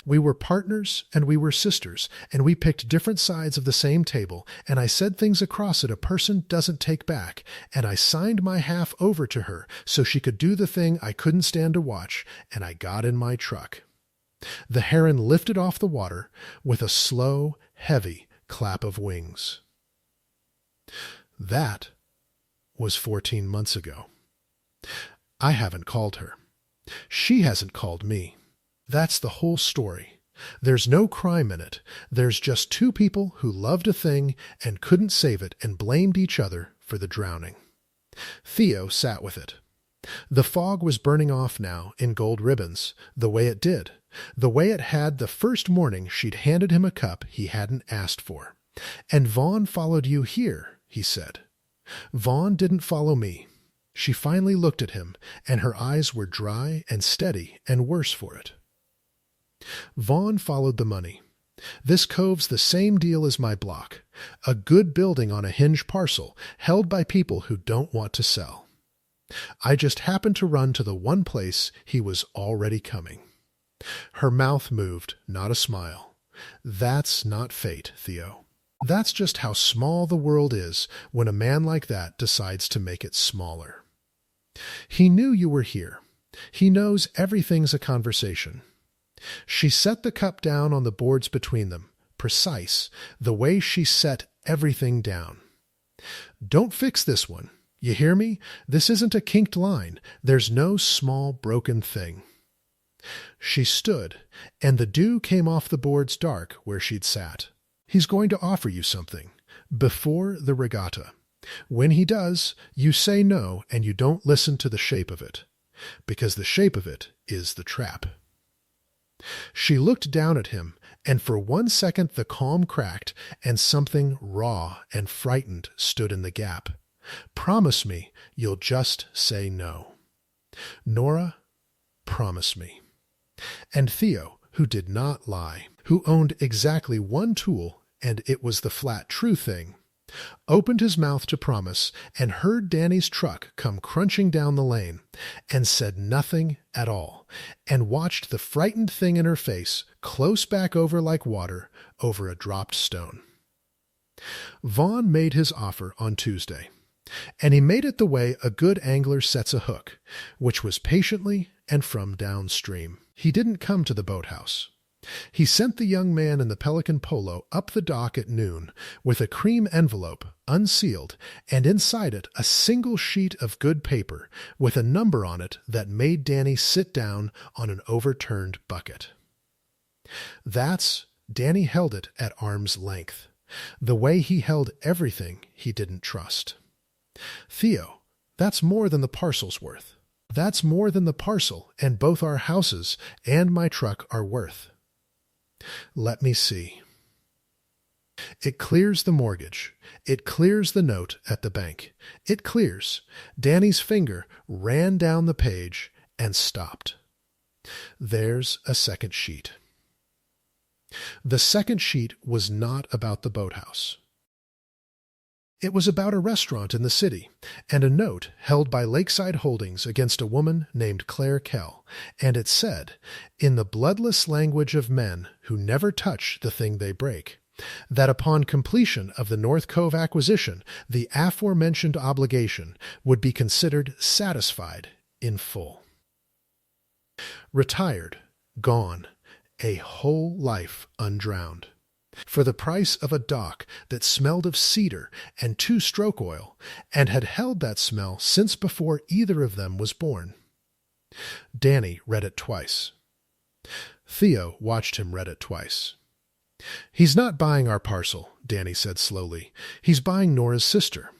We were partners and we were sisters, and we picked different sides of the same table, and I said things across it a person doesn't take back, and I signed my half over to her so she could do the thing I couldn't stand to watch, and I got in my truck. The heron lifted off the water with a slow, heavy clap of wings. That was 14 months ago. I haven't called her. She hasn't called me. That's the whole story. There's no crime in it. There's just two people who loved a thing and couldn't save it and blamed each other for the drowning. Theo sat with it. The fog was burning off now in gold ribbons, the way it did, the way it had the first morning she'd handed him a cup he hadn't asked for. "And Vaughn followed you here," he said. "Vaughn didn't follow me." She finally looked at him, and her eyes were dry and steady and worse for it. "Vaughn followed the money. This cove's the same deal as my block, a good building on a hinge parcel held by people who don't want to sell. I just happened to run to the one place he was already coming." Her mouth moved, not a smile. "That's not fate, Theo. That's just how small the world is when a man like that decides to make it smaller. He knew you were here. He knows everything's a conversation." She set the cup down on the boards between them, precise, the way she set everything down. "Don't fix this one. You hear me? This isn't a kinked line. There's no small broken thing." She stood, and the dew came off the boards dark where she'd sat. "He's going to offer you something. Before the regatta. When he does, you say no and you don't listen to the shape of it, because the shape of it is the trap. She looked down at him, and for 1 second the calm cracked, and something raw and frightened stood in the gap. Promise me you'll just say no. Nora, promise me. And Theo, who did not lie, who owned exactly one tool, and it was the flat true thing, opened his mouth to promise and heard Danny's truck come crunching down the lane, and said nothing at all, and watched the frightened thing in her face close back over like water over a dropped stone. Vaughn made his offer on Tuesday, and he made it the way a good angler sets a hook, which was patiently and from downstream. He didn't come to the boathouse. He sent the young man in the Pelican polo up the dock at noon with a cream envelope, unsealed, and inside it a single sheet of good paper with a number on it that made Danny sit down on an overturned bucket. Danny held it at arm's length, the way he held everything he didn't trust. Theo, that's more than the parcel's worth. That's more than the parcel and both our houses and my truck are worth. Let me see. It clears the mortgage. It clears the note at the bank. It clears. Danny's finger ran down the page and stopped. There's a second sheet. The second sheet was not about the boathouse. It was about a restaurant in the city, and a note held by Lakeside Holdings against a woman named Claire Kell, and it said, in the bloodless language of men who never touch the thing they break, that upon completion of the North Cove acquisition, the aforementioned obligation would be considered satisfied in full. Retired, gone, a whole life undrowned. For the price of a dock that smelled of cedar and two-stroke oil, and had held that smell since before either of them was born. Danny read it twice. Theo watched him read it twice. He's not buying our parcel, Danny said slowly. He's buying Nora's sister.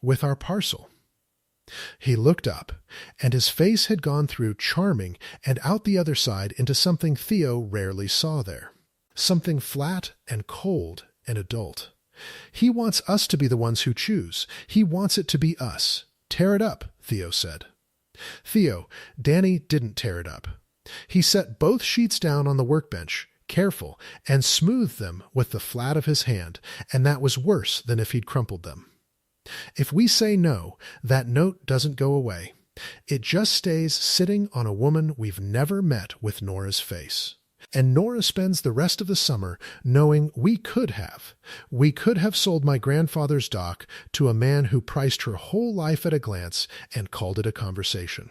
With our parcel. He looked up, and his face had gone through charming and out the other side into something Theo rarely saw there. Something flat and cold and adult. He wants us to be the ones who choose. He wants it to be us. Tear it up, Theo said. Theo, Danny didn't tear it up. He set both sheets down on the workbench, careful, and smoothed them with the flat of his hand, and that was worse than if he'd crumpled them. If we say no, that note doesn't go away. It just stays sitting on a woman we've never met with Nora's face. And Nora spends the rest of the summer knowing we could have sold my grandfather's dock to a man who priced her whole life at a glance and called it a conversation.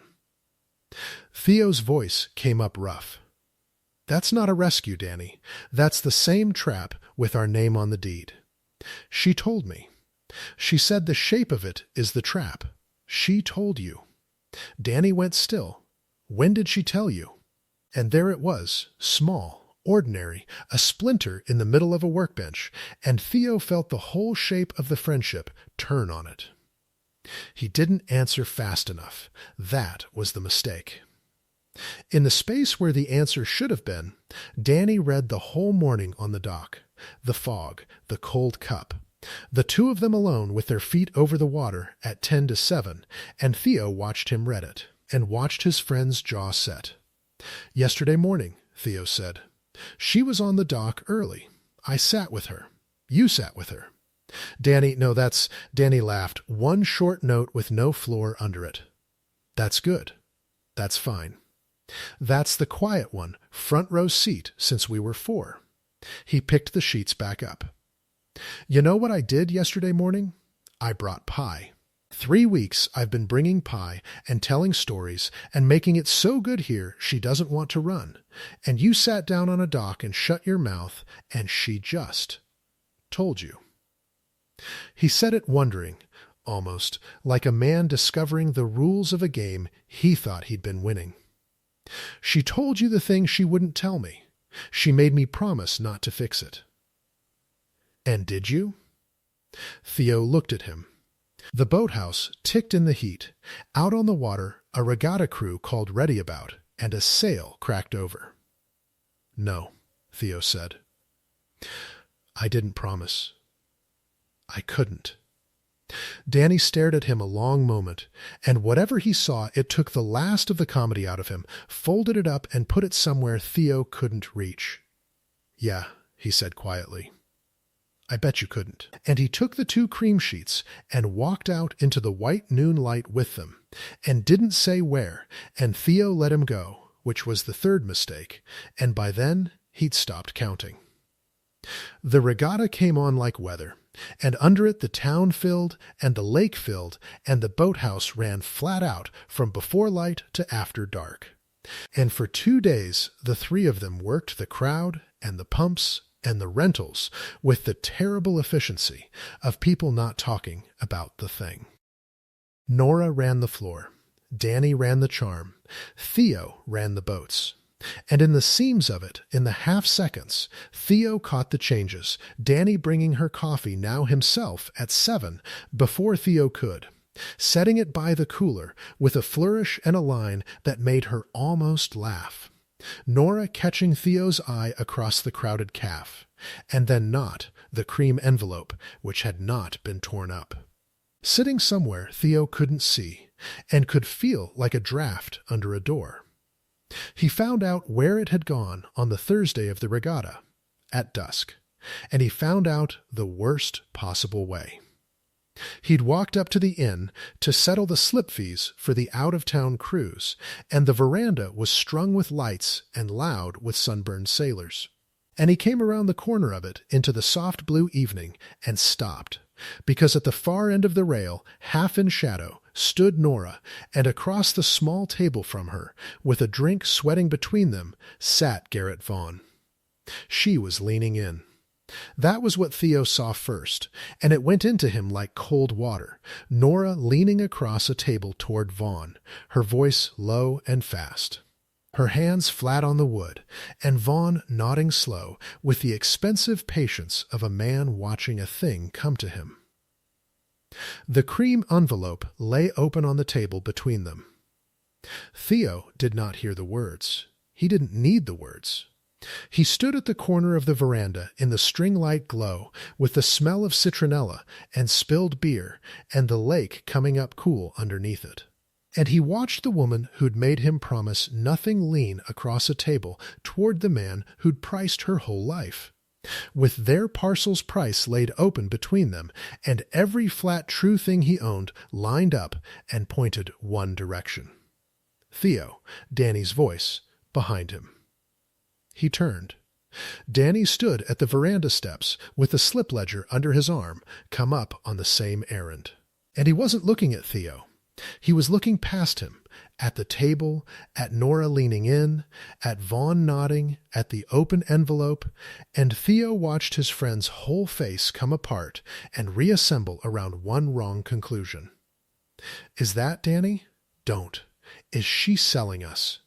Theo's voice came up rough. That's not a rescue, Danny. That's the same trap with our name on the deed. She told me. She said the shape of it is the trap. She told you. Danny went still. When did she tell you? And there it was, small, ordinary, a splinter in the middle of a workbench, and Theo felt the whole shape of the friendship turn on it. He didn't answer fast enough. That was the mistake. In the space where the answer should have been, Danny read the whole morning on the dock, the fog, the cold cup, the two of them alone with their feet over the water at 10 to 7, and Theo watched him read it, and watched his friend's jaw set. Yesterday morning, Theo said. She was on the dock early. I sat with her. You sat with her. Danny laughed. One short note with no floor under it. That's good. That's fine. That's the quiet one, front row seat since we were 4. He picked the sheets back up. You know what I did yesterday morning? I brought pie. 3 weeks I've been bringing pie and telling stories and making it so good here she doesn't want to run. And you sat down on a dock and shut your mouth, and she just told you. He said it wondering, almost, like a man discovering the rules of a game he thought he'd been winning. She told you the thing she wouldn't tell me. She made me promise not to fix it. And did you? Theo looked at him. The boathouse ticked in the heat. Out on the water, a regatta crew called ready about, and a sail cracked over. "No," Theo said. "I didn't promise. I couldn't." Danny stared at him a long moment, and whatever he saw, it took the last of the comedy out of him, folded it up, and put it somewhere Theo couldn't reach. "Yeah," he said quietly. "I bet you couldn't." And he took the 2 cream sheets and walked out into the white noon light with them, and didn't say where, and Theo let him go, which was the 3rd mistake, and by then he'd stopped counting. The regatta came on like weather, and under it the town filled, and the lake filled, and the boathouse ran flat out from before light to after dark. And for 2 days the 3 of them worked the crowd and the pumps and the rentals with the terrible efficiency of people not talking about the thing. Nora ran the floor, Danny ran the charm, Theo ran the boats. And in the seams of it, in the half-seconds, Theo caught the changes, Danny bringing her coffee now himself at 7 before Theo could, setting it by the cooler with a flourish and a line that made her almost laugh. Nora catching Theo's eye across the crowded calf, and then not the cream envelope which had not been torn up. Sitting somewhere Theo couldn't see, and could feel like a draft under a door. He found out where it had gone on the Thursday of the regatta, at dusk, and he found out the worst possible way. He'd walked up to the inn to settle the slip fees for the out-of-town cruise, and the veranda was strung with lights and loud with sunburned sailors. And he came around the corner of it into the soft blue evening and stopped, because at the far end of the rail, half in shadow, stood Nora, and across the small table from her, with a drink sweating between them, sat Garrett Vaughn. She was leaning in. That was what Theo saw first, and it went into him like cold water, Nora leaning across a table toward Vaughn, her voice low and fast, her hands flat on the wood, and Vaughn nodding slow with the expensive patience of a man watching a thing come to him. The cream envelope lay open on the table between them. Theo did not hear the words. He didn't need the words. He stood at the corner of the veranda in the string-light glow with the smell of citronella and spilled beer and the lake coming up cool underneath it. And he watched the woman who'd made him promise nothing lean across a table toward the man who'd priced her whole life, with their parcel's price laid open between them, and every flat true thing he owned lined up and pointed one direction. Theo, Danny's voice, behind him. He turned. Danny stood at the veranda steps with the slip ledger under his arm, come up on the same errand. And he wasn't looking at Theo. He was looking past him, at the table, at Nora leaning in, at Vaughn nodding, at the open envelope, and Theo watched his friend's whole face come apart and reassemble around one wrong conclusion. Is that Danny? Don't. Is she selling us?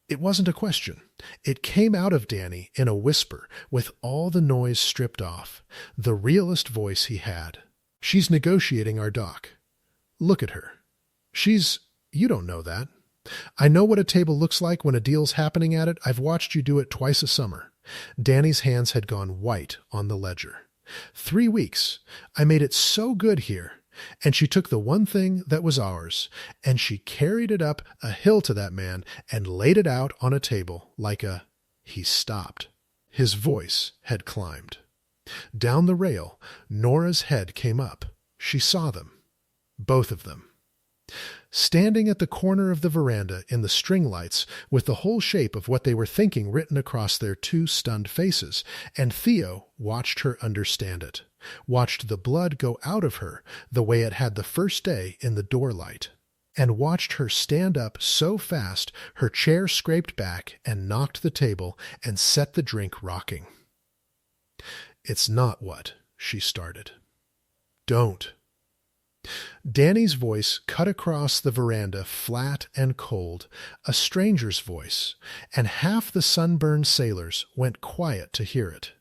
It wasn't a question. It came out of Danny in a whisper, with all the noise stripped off, the realest voice he had. She's negotiating our dock. Look at her. You don't know that. I know what a table looks like when a deal's happening at it. I've watched you do it twice a summer. Danny's hands had gone white on the ledger. 3 weeks. I made it so good here. And she took the one thing that was ours, and she carried it up a hill to that man and laid it out on a table like a... He stopped. His voice had climbed. Down the rail, Nora's head came up. She saw them. Both of them. Standing at the corner of the veranda in the string lights with the whole shape of what they were thinking written across their 2 stunned faces, and Theo watched her understand it, watched the blood go out of her the way it had the first day in the door light, and watched her stand up so fast her chair scraped back and knocked the table and set the drink rocking. It's not what, she started. Don't. Danny's voice cut across the veranda flat and cold, a stranger's voice, and half the sunburned sailors went quiet to hear it.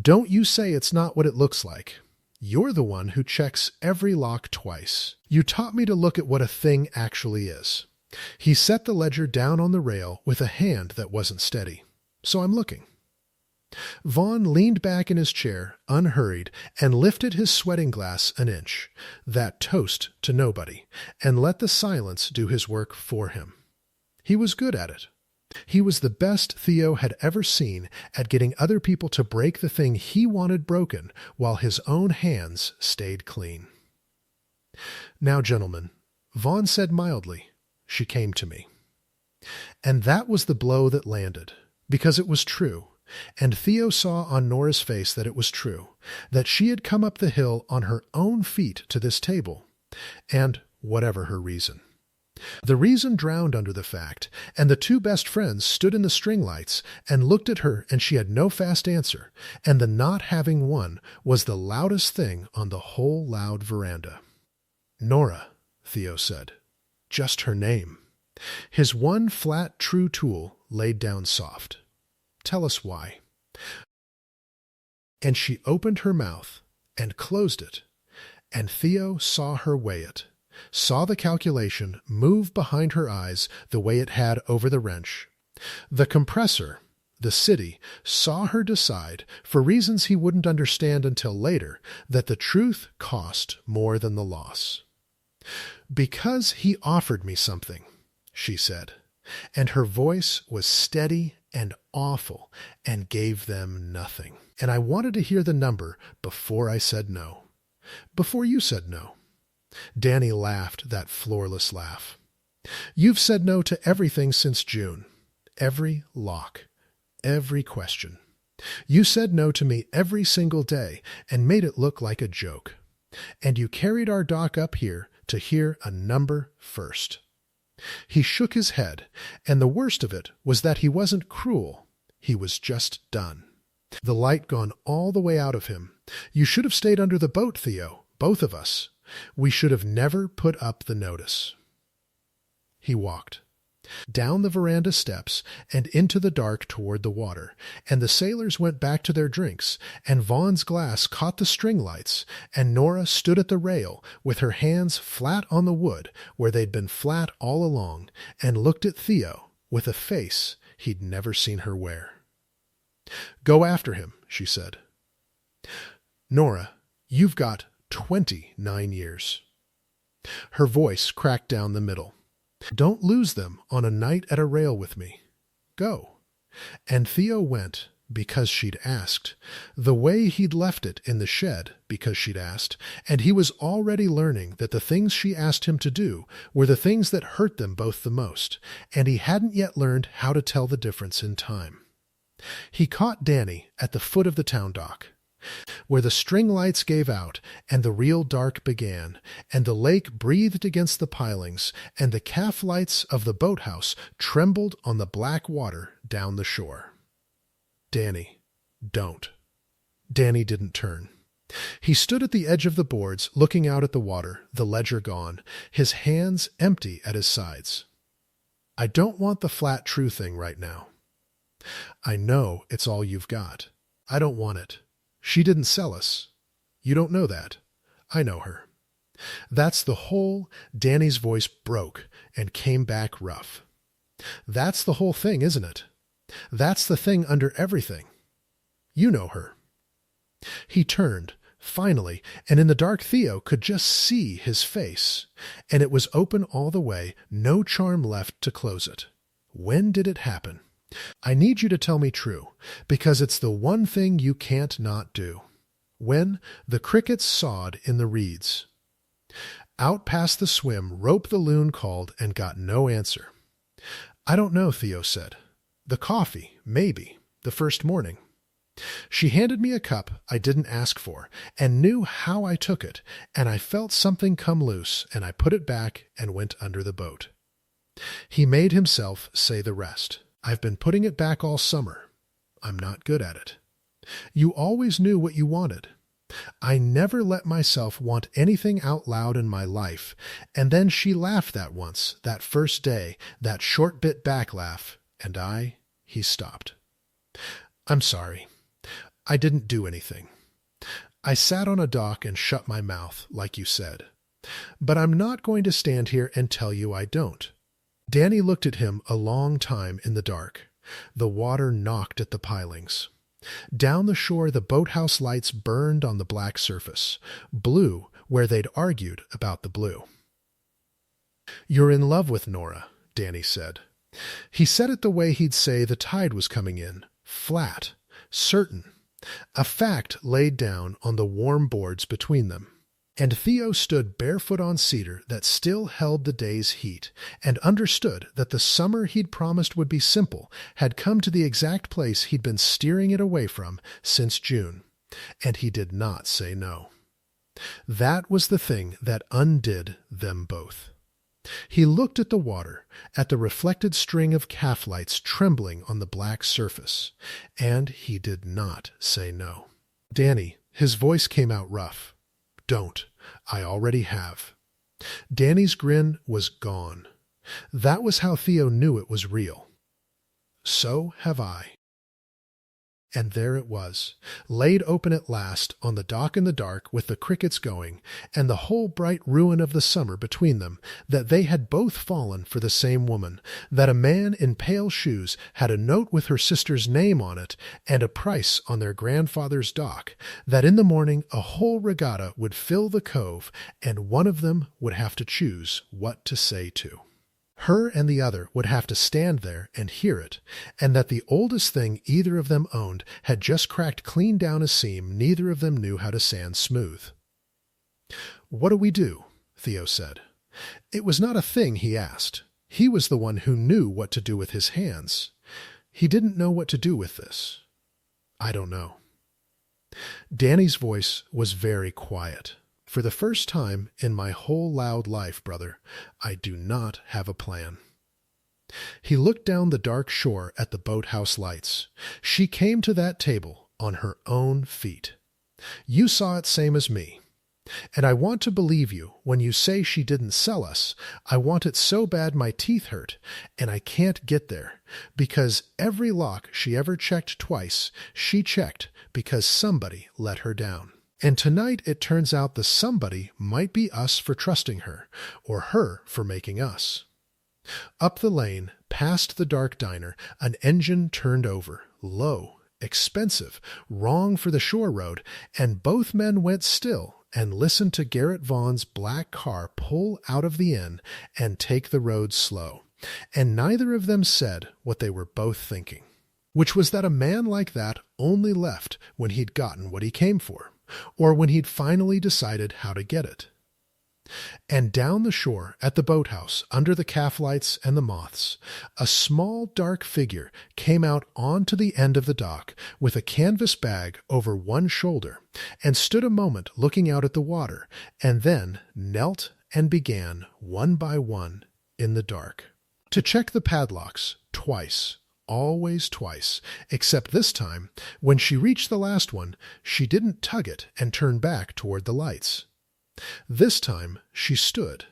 Don't you say it's not what it looks like. You're the one who checks every lock twice. You taught me to look at what a thing actually is. He set the ledger down on the rail with a hand that wasn't steady. So I'm looking. Vaughn leaned back in his chair, unhurried, and lifted his sweating glass an inch, that toast to nobody, and let the silence do his work for him. He was good at it. He was the best Theo had ever seen at getting other people to break the thing he wanted broken while his own hands stayed clean. Now, gentlemen, Vaughn said mildly, she came to me. And that was the blow that landed, because it was true. And Theo saw on Nora's face that it was true, that she had come up the hill on her own feet to this table, and whatever her reason. The reason drowned under the fact, and the two best friends stood in the string lights and looked at her, and she had no fast answer, and the not having one was the loudest thing on the whole loud veranda. Nora, Theo said. Just her name. His one flat true tool laid down soft. Tell us why. And she opened her mouth and closed it, and Theo saw her weigh it, saw the calculation move behind her eyes the way it had over the wrench. The compressor, the city, saw her decide, for reasons he wouldn't understand until later, that the truth cost more than the loss. Because he offered me something, she said, and her voice was steady and awful and gave them nothing. And I wanted to hear the number before I said no. Before you said no. Danny laughed that floorless laugh. You've said no to everything since June. Every lock. Every question. You said no to me every single day and made it look like a joke. And you carried our doc up here to hear a number first. He shook his head, and the worst of it was that he wasn't cruel. He was just done. The light gone all the way out of him. You should have stayed under the boat, Theo, both of us. We should have never put up the notice. He walked down the veranda steps and into the dark toward the water, and the sailors went back to their drinks, and Vaughn's glass caught the string lights, and Nora stood at the rail with her hands flat on the wood where they'd been flat all along, and looked at Theo with a face he'd never seen her wear. Go after him, she said. Nora, you've got 29 years. Her voice cracked down the middle. Don't lose them on a night at a rail with me. Go. And Theo went because she'd asked, the way he'd left it in the shed because she'd asked, and he was already learning that the things she asked him to do were the things that hurt them both the most, and he hadn't yet learned how to tell the difference in time. He caught Danny at the foot of the town dock, where the string lights gave out and the real dark began, and the lake breathed against the pilings, and the calf lights of the boathouse trembled on the black water down the shore. Danny, don't. Danny didn't turn. He stood at the edge of the boards, looking out at the water, the ledger gone, his hands empty at his sides. I don't want the flat true thing right now. I know it's all you've got. I don't want it. She didn't sell us. You don't know that. I know her. That's the whole. Danny's voice broke and came back rough. That's the whole thing, isn't it? That's the thing under everything. You know her. He turned, finally, and in the dark Theo could just see his face, and it was open all the way, no charm left to close it. When did it happen? I need you to tell me true, because it's the one thing you can't not do. When the crickets sawed in the reeds. Out past the swim, Rope the loon called and got no answer. I don't know, Theo said. The coffee, maybe, the first morning. She handed me a cup I didn't ask for, and knew how I took it, and I felt something come loose, and I put it back and went under the boat. He made himself say the rest. I've been putting it back all summer. I'm not good at it. You always knew what you wanted. I never let myself want anything out loud in my life, and then she laughed that once, that first day, that short bit back laugh, and he stopped. I'm sorry. I didn't do anything. I sat on a dock and shut my mouth, like you said. But I'm not going to stand here and tell you I don't. Danny looked at him a long time in the dark. The water knocked at the pilings. Down the shore the boathouse lights burned on the black surface, blue where they'd argued about the blue. "You're in love with Nora," Danny said. He said it the way he'd say the tide was coming in, flat, certain, a fact laid down on the warm boards between them. And Theo stood barefoot on cedar that still held the day's heat, and understood that the summer he'd promised would be simple had come to the exact place he'd been steering it away from since June, and he did not say no. That was the thing that undid them both. He looked at the water, at the reflected string of calf lights trembling on the black surface, and he did not say no. "Danny," his voice came out rough. "Don't. I already have." Danny's grin was gone. That was how Theo knew it was real. "So have I." And there it was, laid open at last on the dock in the dark with the crickets going, and the whole bright ruin of the summer between them, that they had both fallen for the same woman, that a man in pale shoes had a note with her sister's name on it and a price on their grandfather's dock, that in the morning a whole regatta would fill the cove, and one of them would have to choose what to say to. Her and the other would have to stand there and hear it, and that the oldest thing either of them owned had just cracked clean down a seam neither of them knew how to sand smooth. "What do we do?" Theo said. It was not a thing he asked. He was the one who knew what to do with his hands. He didn't know what to do with this. "I don't know." Danny's voice was very quiet. "For the first time in my whole loud life, brother, I do not have a plan." He looked down the dark shore at the boathouse lights. She came to that table on her own feet. You saw it same as me. And I want to believe you when you say she didn't sell us. I want it so bad my teeth hurt, and I can't get there, because every lock she ever checked twice, she checked because somebody let her down. And tonight it turns out the somebody might be us for trusting her, or her for making us. Up the lane, past the dark diner, an engine turned over, low, expensive, wrong for the shore road, and both men went still and listened to Garrett Vaughn's black car pull out of the inn and take the road slow. And neither of them said what they were both thinking, which was that a man like that only left when he'd gotten what he came for, or when he'd finally decided how to get it. And down the shore at the boathouse, under the calf lights and the moths, a small dark figure came out onto the end of the dock with a canvas bag over one shoulder, and stood a moment looking out at the water, and then knelt and began, one by one, in the dark, to check the padlocks twice. Always twice, except this time, when she reached the last one, she didn't tug it and turn back toward the lights. This time she stood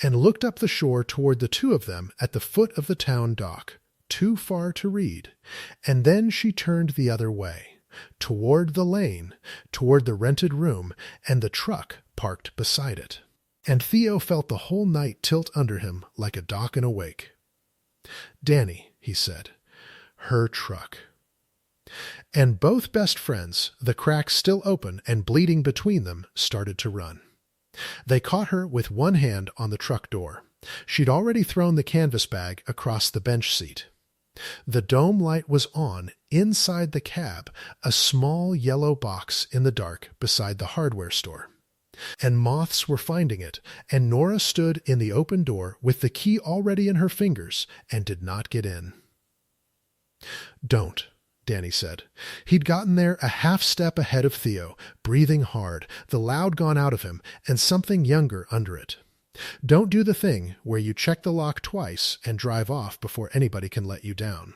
and looked up the shore toward the two of them at the foot of the town dock, too far to read, and then she turned the other way, toward the lane, toward the rented room and the truck parked beside it. And Theo felt the whole night tilt under him like a dock in a wake. "Danny," he said. "Her truck." And both best friends, the cracks still open and bleeding between them, started to run. They caught her with one hand on the truck door. She'd already thrown the canvas bag across the bench seat. The dome light was on inside the cab, a small yellow box in the dark beside the hardware store. And moths were finding it, and Nora stood in the open door with the key already in her fingers and did not get in. "Don't," Danny said. He'd gotten there a half step ahead of Theo, breathing hard, the loud gone out of him, and something younger under it. "Don't do the thing where you check the lock twice and drive off before anybody can let you down.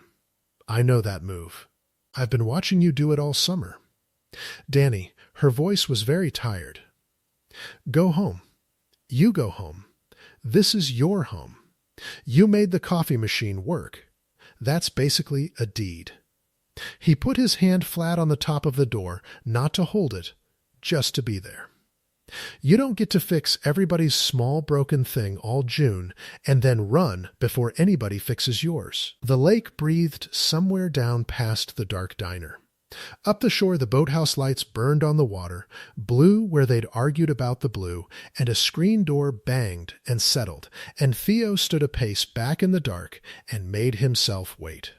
I know that move. I've been watching you do it all summer." Danny, her voice was very tired. "Go home. You go home. This is your home. You made the coffee machine work. That's basically a deed. He put his hand flat on the top of the door, not to hold it, just to be there. You don't get to fix everybody's small broken thing all June and then run before anybody fixes yours. The lake breathed somewhere down past the dark diner. Up the shore, the boathouse lights burned on the water, blue where they'd argued about the blue, and a screen door banged and settled, and Theo stood a pace back in the dark and made himself wait.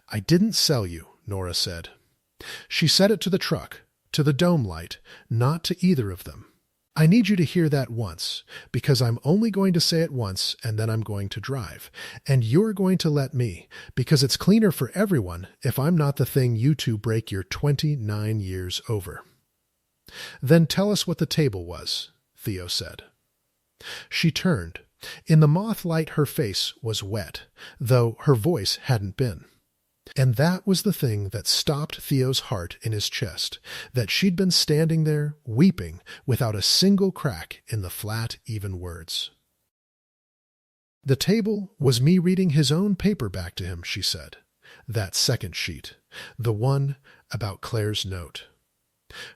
"I didn't sell you," Nora said. She said it to the truck, to the dome light, not to either of them. "I need you to hear that once, because I'm only going to say it once and then I'm going to drive. And you're going to let me, because it's cleaner for everyone if I'm not the thing you two break your 29 years over." "Then tell us what the table was," Theo said. She turned. In the moth light her face was wet, though her voice hadn't been. And that was the thing that stopped Theo's heart in his chest, that she'd been standing there, weeping, without a single crack in the flat, even words. "The table was me reading his own paper back to him," she said. "That second sheet, the one about Claire's note."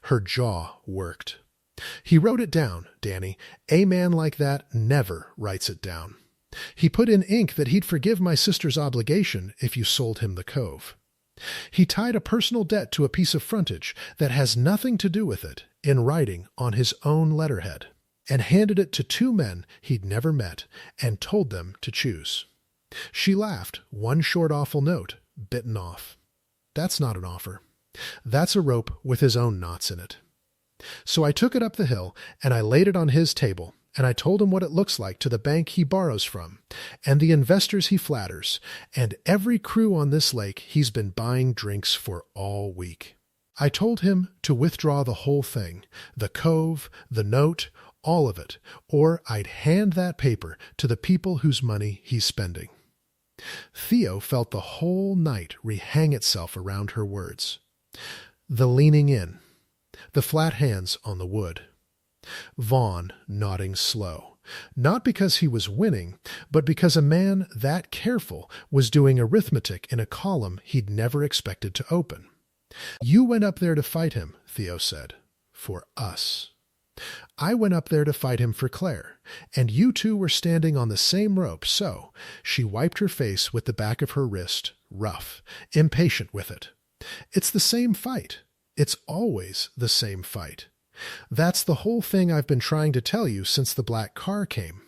Her jaw worked. "He wrote it down, Danny. A man like that never writes it down. He put in ink that he'd forgive my sister's obligation if you sold him the cove. He tied a personal debt to a piece of frontage that has nothing to do with it in writing on his own letterhead, and handed it to two men he'd never met and told them to choose." She laughed, one short awful note, bitten off. "That's not an offer. That's a rope with his own knots in it. So I took it up the hill, and I laid it on his table, and I told him what it looks like to the bank he borrows from, and the investors he flatters, and every crew on this lake he's been buying drinks for all week. I told him to withdraw the whole thing, the cove, the note, all of it, or I'd hand that paper to the people whose money he's spending." Theo felt the whole night rehang itself around her words. The leaning in, the flat hands on the wood. Vaughn nodding slow, not because he was winning, but because a man that careful was doing arithmetic in a column he'd never expected to open. "You went up there to fight him," Theo said, "for us. I went up there to fight him for Claire, and you two were standing on the same rope, so—" She wiped her face with the back of her wrist, rough, impatient with it. "It's the same fight. It's always the same fight. That's the whole thing I've been trying to tell you since the black car came.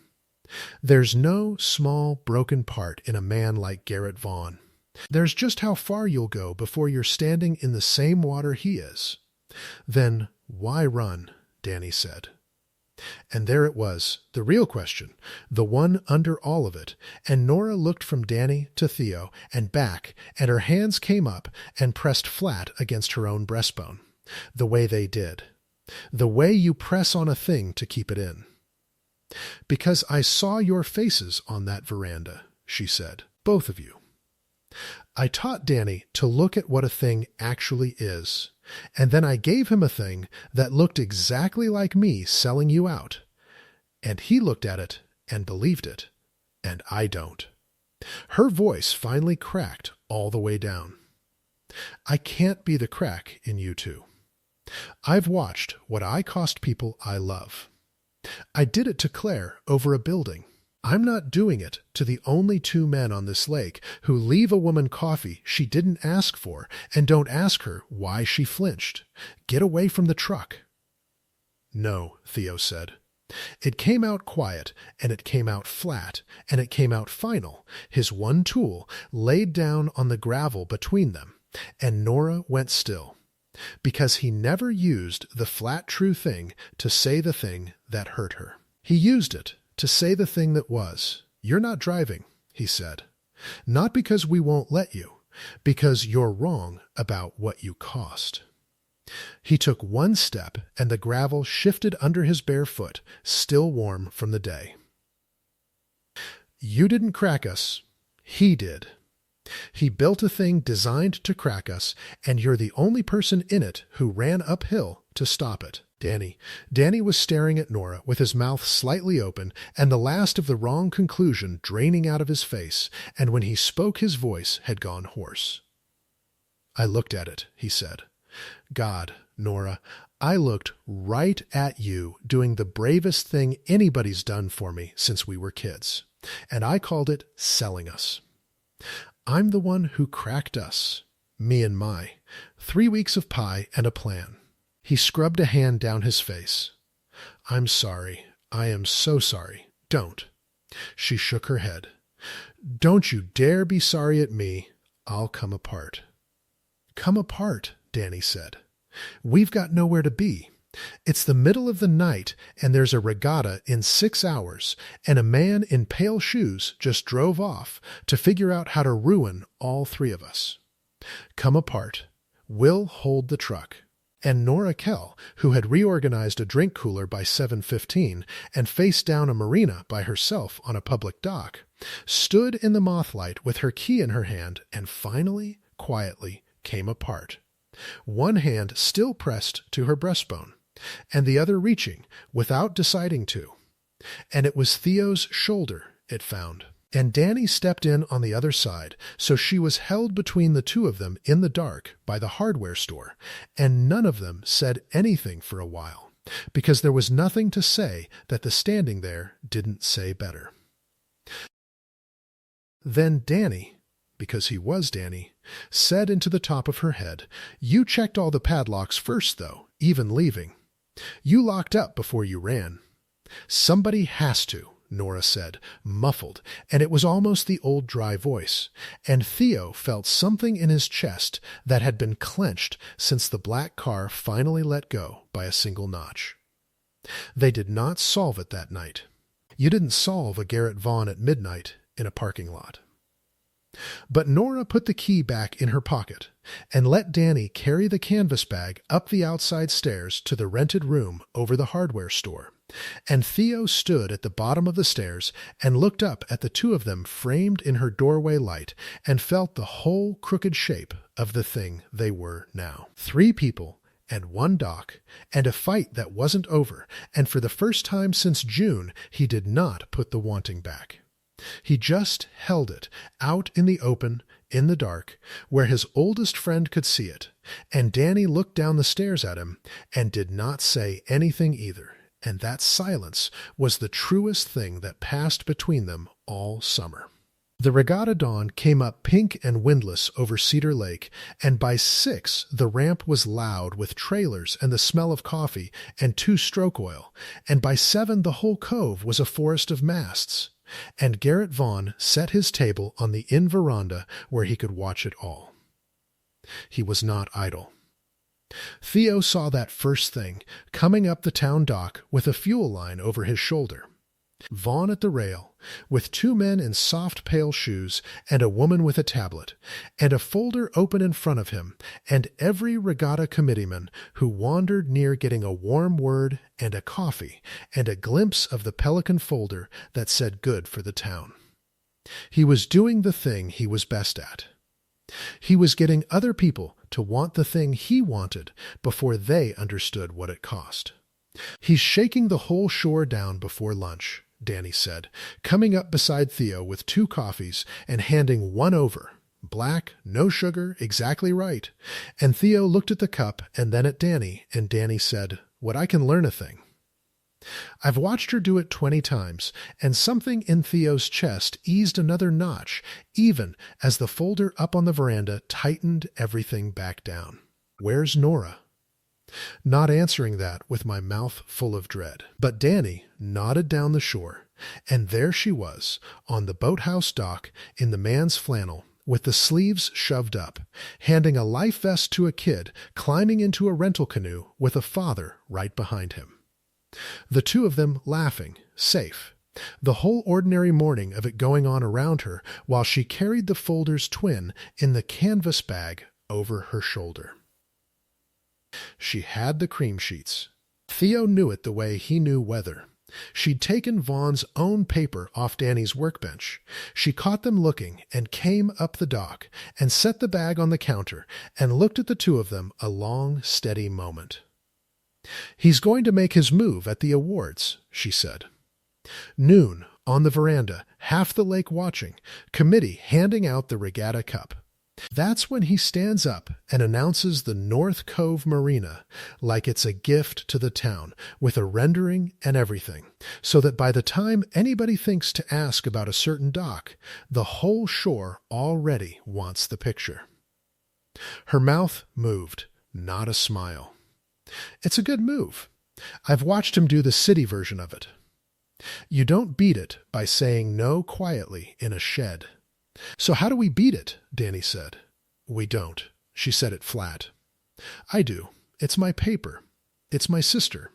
There's no small, broken part in a man like Garrett Vaughn. There's just how far you'll go before you're standing in the same water he is." "Then why run?" Danny said. And there it was, the real question, the one under all of it, and Nora looked from Danny to Theo and back, and her hands came up and pressed flat against her own breastbone, the way they did. The way you press on a thing to keep it in. "Because I saw your faces on that veranda," she said, "both of you. I taught Danny to look at what a thing actually is, and then I gave him a thing that looked exactly like me selling you out. And he looked at it and believed it, and I don't." Her voice finally cracked all the way down. "I can't be the crack in you two. I've watched what I cost people I love. I did it to Claire over a building. I'm not doing it to the only two men on this lake who leave a woman coffee she didn't ask for and don't ask her why she flinched. Get away from the truck." "No," Theo said. It came out quiet, and it came out flat, and it came out final, his one tool laid down on the gravel between them, and Nora went still. Because he never used the flat true thing to say the thing that hurt her. He used it to say the thing that was, "You're not driving," he said. "Not because we won't let you, because you're wrong about what you cost." He took one step, and the gravel shifted under his bare foot, still warm from the day. "You didn't crack us. He did. He built a thing designed to crack us, and you're the only person in it who ran uphill to stop it." Danny was staring at Nora with his mouth slightly open and the last of the wrong conclusion draining out of his face, and when he spoke his voice had gone hoarse. I looked at it, he said. God, Nora, I looked right at you doing the bravest thing anybody's done for me since we were kids, and I called it selling us. I'm the one who cracked us, me and my, 3 weeks of pie and a plan. He scrubbed a hand down his face. I'm sorry. I am so sorry. Don't. She shook her head. Don't you dare be sorry at me. I'll come apart. Come apart, Danny said. We've got nowhere to be. It's the middle of the night, and there's a regatta in 6 hours, and a man in pale shoes just drove off to figure out how to ruin all 3 of us. Come apart. We'll hold the truck. And Nora Kell, who had reorganized a drink cooler by 7:15 and faced down a marina by herself on a public dock, stood in the mothlight with her key in her hand and finally, quietly, came apart. One hand still pressed to her breastbone, and the other reaching, without deciding to. And it was Theo's shoulder, it found. And Danny stepped in on the other side, so she was held between the 2 of them in the dark by the hardware store, and none of them said anything for a while, because there was nothing to say that the standing there didn't say better. Then Danny, because he was Danny, said into the top of her head, You checked all the padlocks first, though, even leaving. You locked up before you ran. Somebody has to, Nora said, muffled, and it was almost the old dry voice, and Theo felt something in his chest that had been clenched since the black car finally let go by a single notch. They did not solve it that night. You didn't solve a Garrett Vaughn at midnight in a parking lot. But Nora put the key back in her pocket and let Danny carry the canvas bag up the outside stairs to the rented room over the hardware store, and Theo stood at the bottom of the stairs and looked up at the 2 of them framed in her doorway light and felt the whole crooked shape of the thing they were now. 3 people and 1 dock, and a fight that wasn't over, and for the first time since June he did not put the wanting back. He just held it out in the open, in the dark, where his oldest friend could see it, and Danny looked down the stairs at him and did not say anything either, and that silence was the truest thing that passed between them all summer. The regatta dawn came up pink and windless over Cedar Lake, and by 6 the ramp was loud with trailers and the smell of coffee and 2-stroke oil, and by 7 the whole cove was a forest of masts. And Garrett Vaughn set his table on the inn veranda where he could watch it all. He was not idle. Theo saw that first thing, coming up the town dock with a fuel line over his shoulder. Vaughn at the rail, with 2 men in soft pale shoes and a woman with a tablet, and a folder open in front of him, and every regatta committeeman who wandered near getting a warm word and a coffee and a glimpse of the Pelican folder that said good for the town. He was doing the thing he was best at. He was getting other people to want the thing he wanted before they understood what it cost. He's shaking the whole shore down before lunch, Danny said, coming up beside Theo with 2 coffees and handing one over. Black, no sugar, exactly right. And Theo looked at the cup and then at Danny, and Danny said, What I can learn a thing. I've watched her do it 20 times, and something in Theo's chest eased another notch, even as the folder up on the veranda tightened everything back down. Where's Nora? Not answering that with my mouth full of dread. But Danny nodded down the shore, and there she was, on the boathouse dock in the man's flannel, with the sleeves shoved up, handing a life vest to a kid climbing into a rental canoe with a father right behind him. The 2 of them laughing, safe. The whole ordinary morning of it going on around her while she carried the folder's twin in the canvas bag over her shoulder. She had the cream sheets. Theo knew it the way he knew weather. She'd taken Vaughn's own paper off Danny's workbench. She caught them looking and came up the dock and set the bag on the counter and looked at the 2 of them a long, steady moment. He's going to make his move at the awards, she said. Noon, on the veranda, half the lake watching, committee handing out the regatta cup. That's when he stands up and announces the North Cove Marina like it's a gift to the town, with a rendering and everything, so that by the time anybody thinks to ask about a certain dock, the whole shore already wants the picture. Her mouth moved, not a smile. It's a good move. I've watched him do the city version of it. You don't beat it by saying no quietly in a shed. So how do we beat it? Danny said. We don't. She said it flat. I do. It's my paper. It's my sister.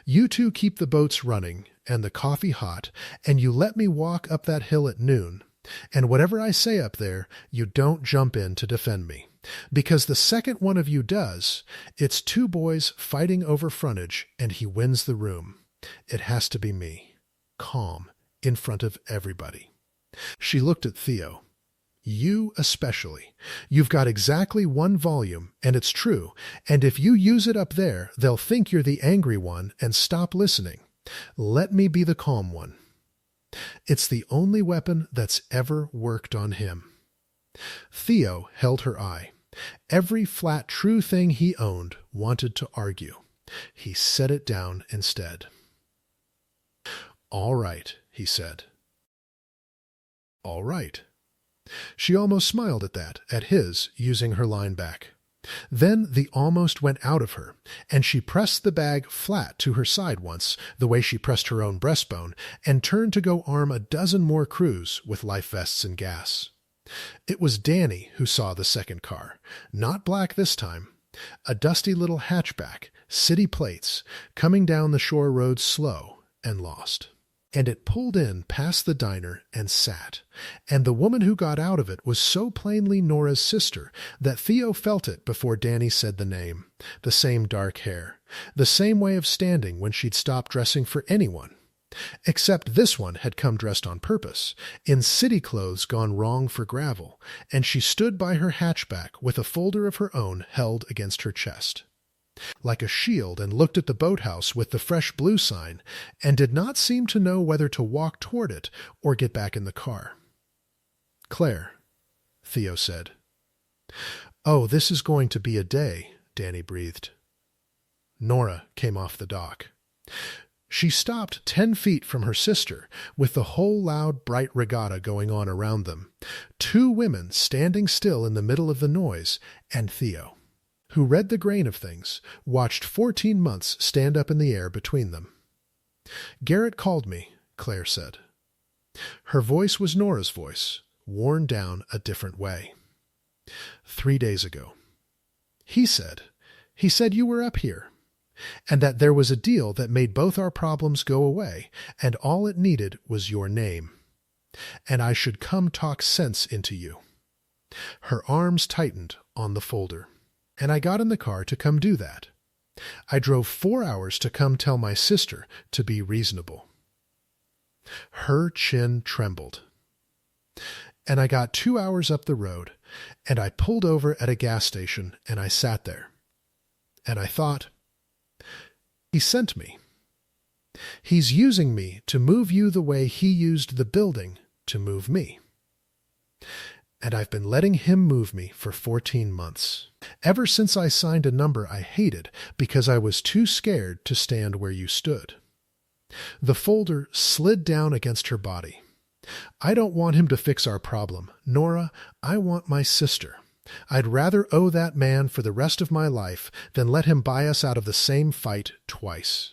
You two keep the boats running and the coffee hot, and you let me walk up that hill at noon. And whatever I say up there, you don't jump in to defend me. Because the second one of you does, it's two boys fighting over frontage, and he wins the room. It has to be me. Calm, in front of everybody. She looked at Theo. You especially. You've got exactly one volume, and it's true, and if you use it up there, they'll think you're the angry one and stop listening. Let me be the calm one. It's the only weapon that's ever worked on him. Theo held her eye. Every flat true thing he owned wanted to argue. He set it down instead. All right, he said. All right. She almost smiled at that, at his, using her line back. Then the almost went out of her, and she pressed the bag flat to her side once, the way she pressed her own breastbone, and turned to go arm a dozen more crews with life vests and gas. It was Danny who saw the second car, not black this time. A dusty little hatchback, city plates, coming down the shore road slow and lost. And it pulled in past the diner and sat, and the woman who got out of it was so plainly Nora's sister that Theo felt it before Danny said the name, the same dark hair, the same way of standing when she'd stopped dressing for anyone. Except this one had come dressed on purpose, in city clothes gone wrong for gravel, and she stood by her hatchback with a folder of her own held against her chest, like a shield, and looked at the boathouse with the fresh blue sign, and did not seem to know whether to walk toward it or get back in the car. Claire, Theo said. Oh, this is going to be a day, Danny breathed. Nora came off the dock. She stopped 10 feet from her sister, with the whole loud, bright regatta going on around them, two women standing still in the middle of the noise, and Theo, who read the grain of things, watched 14 months stand up in the air between them. Garrett called me, Claire said. Her voice was Nora's voice, worn down a different way. 3 days ago. He said you were up here, and that there was a deal that made both our problems go away, and all it needed was your name. And I should come talk sense into you. Her arms tightened on the folder, and I got in the car to come do that. I drove 4 hours to come tell my sister to be reasonable. Her chin trembled. And I got 2 hours up the road, and I pulled over at a gas station, and I sat there. And I thought, he sent me. He's using me to move you the way he used the building to move me. And I've been letting him move me for 14 months, ever since I signed a number I hated because I was too scared to stand where you stood. The folder slid down against her body. I don't want him to fix our problem. Nora, I want my sister. I'd rather owe that man for the rest of my life than let him buy us out of the same fight twice.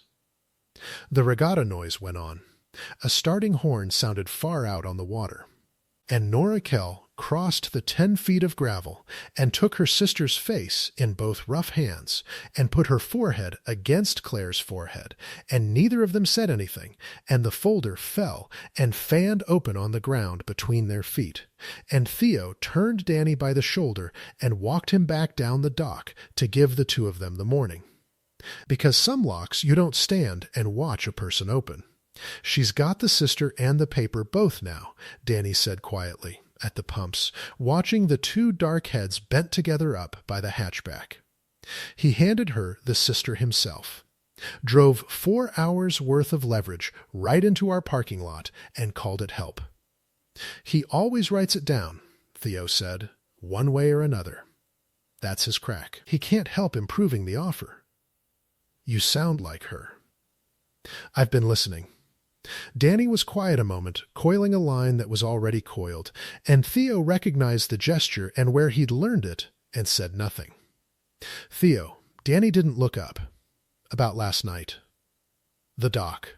The regatta noise went on. A starting horn sounded far out on the water, and Nora Kell crossed the 10 feet of gravel and took her sister's face in both rough hands and put her forehead against Claire's forehead, and neither of them said anything, and the folder fell and fanned open on the ground between their feet, and Theo turned Danny by the shoulder and walked him back down the dock to give the two of them the morning. Because some locks you don't stand and watch a person open. She's got the sister and the paper both now, Danny said quietly, at the pumps, watching the two dark heads bent together up by the hatchback. He handed her the sister himself, drove 4 hours' worth of leverage right into our parking lot, and called it help. He always writes it down, Theo said, one way or another. That's his crack. He can't help improving the offer. You sound like her. I've been listening. Danny was quiet a moment, coiling a line that was already coiled, and Theo recognized the gesture and where he'd learned it and said nothing. Theo, Danny didn't look up. About last night. The dock.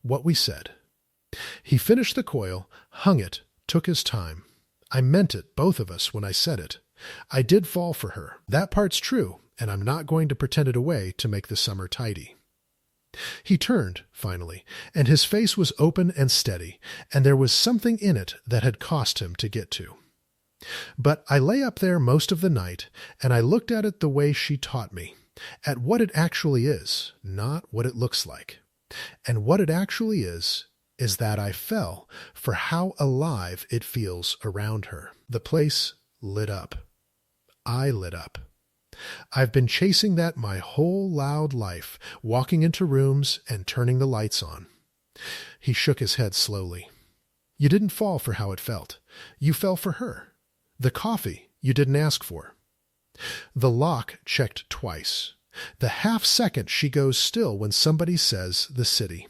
What we said. He finished the coil, hung it, took his time. I meant it, both of us, when I said it. I did fall for her. That part's true, and I'm not going to pretend it away to make the summer tidy. He turned, finally, and his face was open and steady, and there was something in it that had cost him to get to. But I lay up there most of the night, and I looked at it the way she taught me, at what it actually is, not what it looks like. And what it actually is that I fell for how alive it feels around her. The place lit up. I lit up. I've been chasing that my whole loud life, walking into rooms and turning the lights on. He shook his head slowly. You didn't fall for how it felt. You fell for her. The coffee you didn't ask for. The lock checked twice. The half second she goes still when somebody says the city.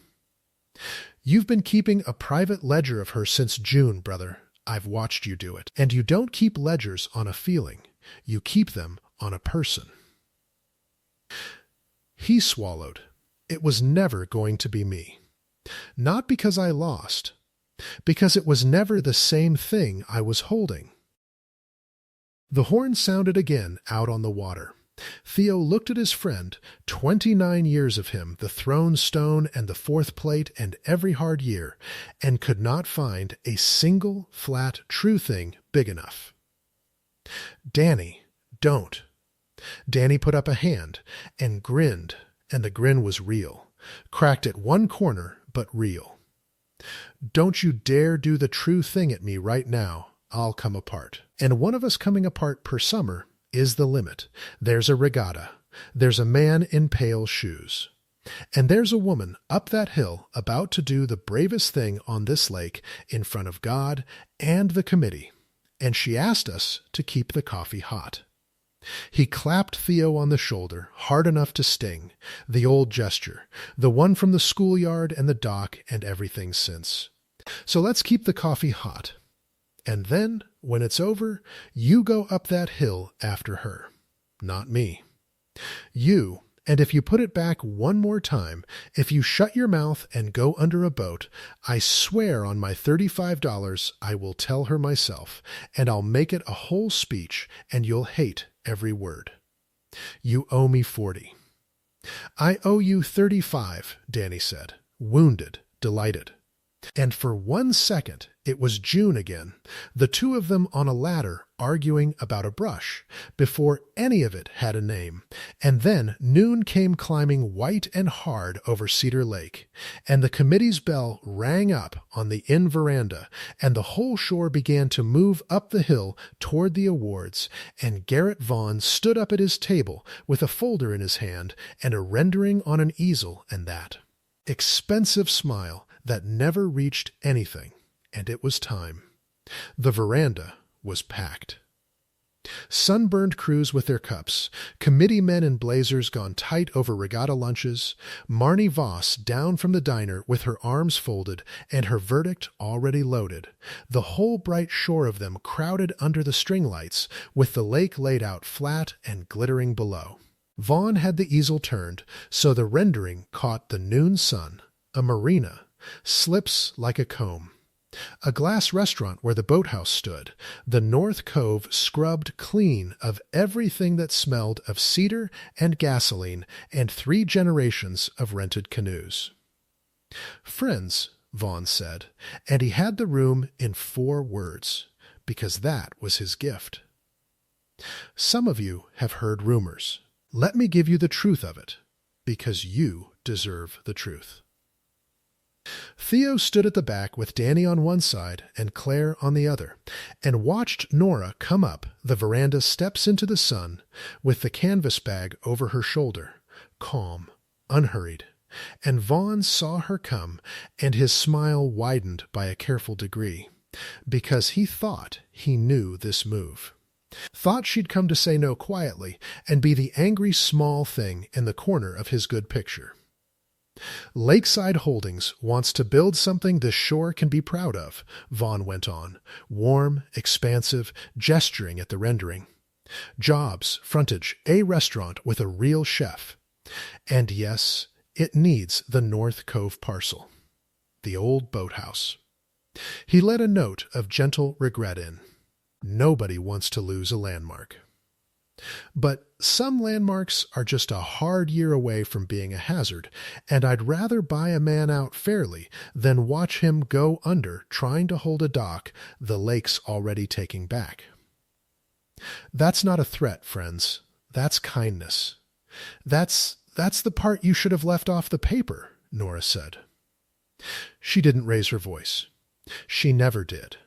You've been keeping a private ledger of her since June, brother. I've watched you do it. And you don't keep ledgers on a feeling. You keep them on a person. He swallowed. It was never going to be me. Not because I lost. Because it was never the same thing I was holding. The horn sounded again out on the water. Theo looked at his friend, 29 years of him, the thrown stone and the fourth plate and every hard year, and could not find a single, flat, true thing big enough. Danny, don't. Danny put up a hand and grinned, and the grin was real, cracked at one corner, but real. Don't you dare do the true thing at me right now. I'll come apart. And one of us coming apart per summer is the limit. There's a regatta. There's a man in pale shoes. And there's a woman up that hill about to do the bravest thing on this lake in front of God and the committee. And she asked us to keep the coffee hot. He clapped Theo on the shoulder, hard enough to sting, the old gesture, the one from the schoolyard and the dock and everything since. So let's keep the coffee hot. And then, when it's over, you go up that hill after her, not me. You, and if you put it back one more time, if you shut your mouth and go under a boat, I swear on my $35 I will tell her myself, and I'll make it a whole speech, and you'll hate every word. You owe me 40. I owe you 35, Danny said, wounded, delighted. And for 1 second, it was June again, the two of them on a ladder arguing about a brush, before any of it had a name. And then noon came climbing white and hard over Cedar Lake, and the committee's bell rang up on the inn veranda, and the whole shore began to move up the hill toward the awards, and Garrett Vaughn stood up at his table with a folder in his hand and a rendering on an easel and that. Expensive smile that never reached anything, and it was time. The veranda was packed. Sunburned crews with their cups, committee men in blazers gone tight over regatta lunches, Marnie Voss down from the diner with her arms folded and her verdict already loaded, the whole bright shore of them crowded under the string lights, with the lake laid out flat and glittering below. Vaughn had the easel turned, so the rendering caught the noon sun, a marina, slips like a comb. A glass restaurant where the boathouse stood, the North Cove scrubbed clean of everything that smelled of cedar and gasoline and 3 generations of rented canoes. Friends, Vaughn said, and he had the room in 4 words, because that was his gift. Some of you have heard rumors. Let me give you the truth of it, because you deserve the truth. Theo stood at the back with Danny on one side and Claire on the other, and watched Nora come up the veranda steps into the sun, with the canvas bag over her shoulder, calm, unhurried, and Vaughn saw her come, and his smile widened by a careful degree. because he thought he knew this move. Thought she'd come to say no quietly and be the angry small thing in the corner of his good picture. Lakeside Holdings wants to build something the shore can be proud of, Vaughn went on, warm, expansive, gesturing at the rendering. Jobs, frontage, a restaurant with a real chef. And yes, it needs the North Cove parcel. The old boathouse. He let a note of gentle regret in. Nobody wants to lose a landmark. But some landmarks are just a hard year away from being a hazard, and I'd rather buy a man out fairly than watch him go under trying to hold a dock the lake's already taking back. That's not a threat, friends. That's kindness. That's the part you should have left off the paper, Nora said. She didn't raise her voice. She never did.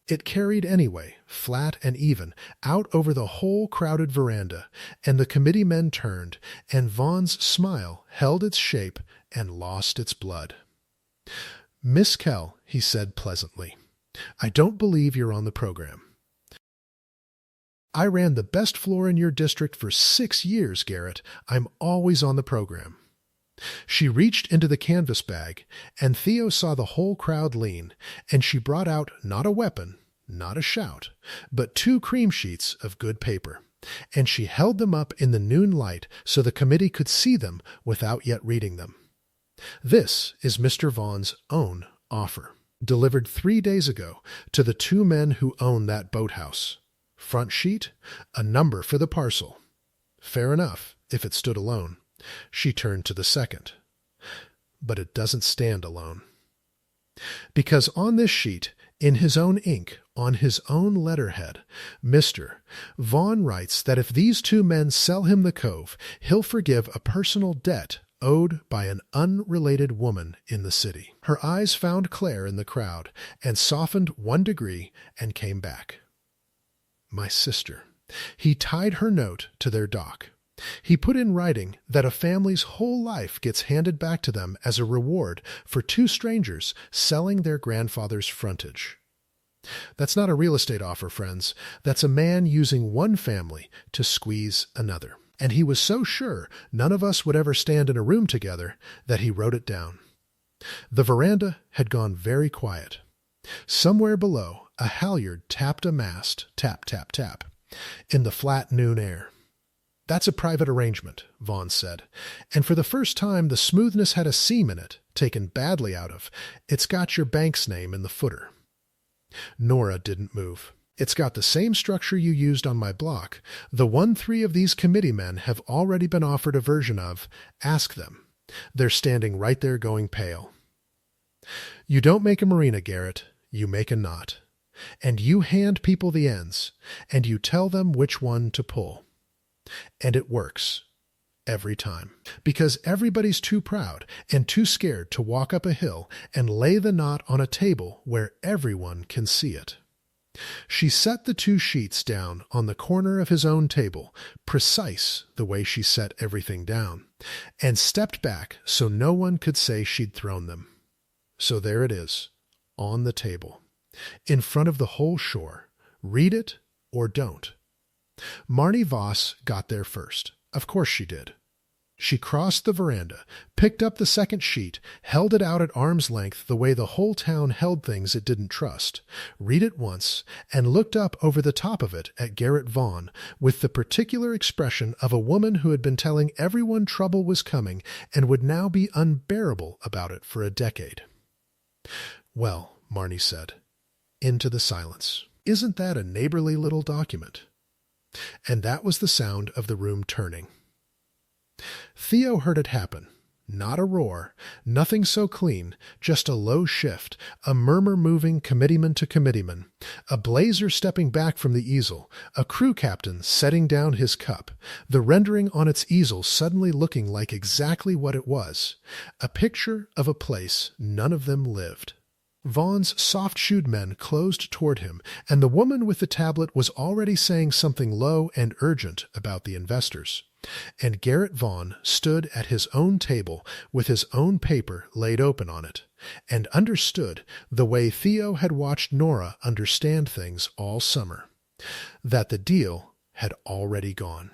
It carried anyway, flat and even, out over the whole crowded veranda, and the committee men turned, and Vaughn's smile held its shape and lost its blood. "Miss Kell," he said pleasantly, "I don't believe you're on the program." "I ran the best floor in your district for 6 years, Garrett. I'm always on the program." She reached into the canvas bag, and Theo saw the whole crowd lean, and she brought out not a weapon, not a shout, but 2 cream sheets of good paper, and she held them up in the noon light so the committee could see them without yet reading them. "This is Mr. Vaughn's own offer, delivered 3 days ago to the 2 men who own that boathouse. Front sheet, a number for the parcel. Fair enough, if it stood alone." She turned to the second. "But it doesn't stand alone. Because on this sheet, in his own ink, on his own letterhead, Mr. Vaughn writes that if these 2 men sell him the cove, he'll forgive a personal debt owed by an unrelated woman in the city." Her eyes found Claire in the crowd and softened 1 degree and came back. "My sister." He tied her note to their dock. He put in writing that a family's whole life gets handed back to them as a reward for 2 strangers selling their grandfather's frontage. That's not a real estate offer, friends. That's a man using one family to squeeze another. And he was so sure none of us would ever stand in a room together that he wrote it down. The veranda had gone very quiet. Somewhere below, a halyard tapped a mast, tap, tap, tap, in the flat noon air. "That's a private arrangement," Vaughn said, "and for the first time the smoothness had a seam in it, taken badly out of. It's got your bank's name in the footer." Nora didn't move. "It's got the same structure you used on my block, the one 3 of these committee men have already been offered a version of. Ask them. They're standing right there going pale." "You don't make a marina, Garrett. You make a knot. And you hand people the ends, and you tell them which one to pull. And it works. Every time. Because everybody's too proud and too scared to walk up a hill and lay the knot on a table where everyone can see it." She set the 2 sheets down on the corner of his own table, precise the way she set everything down, and stepped back so no one could say she'd thrown them. So there it is, on the table, in front of the whole shore. Read it or don't. Marnie Voss got there first. Of course she did. She crossed the veranda, picked up the second sheet, held it out at arm's length the way the whole town held things it didn't trust, read it once, and looked up over the top of it at Garrett Vaughn with the particular expression of a woman who had been telling everyone trouble was coming and would now be unbearable about it for a decade. "Well," Marnie said, into the silence, "isn't that a neighborly little document?" And that was the sound of the room turning. Theo heard it happen. Not a roar, nothing so clean, just a low shift, a murmur moving committeeman to committeeman, a blazer stepping back from the easel, a crew captain setting down his cup, the rendering on its easel suddenly looking like exactly what it was, a picture of a place none of them lived. Vaughn's soft-shoed men closed toward him, and the woman with the tablet was already saying something low and urgent about the investors. And Garrett Vaughn stood at his own table with his own paper laid open on it, and understood the way Theo had watched Nora understand things all summer, that the deal had already gone.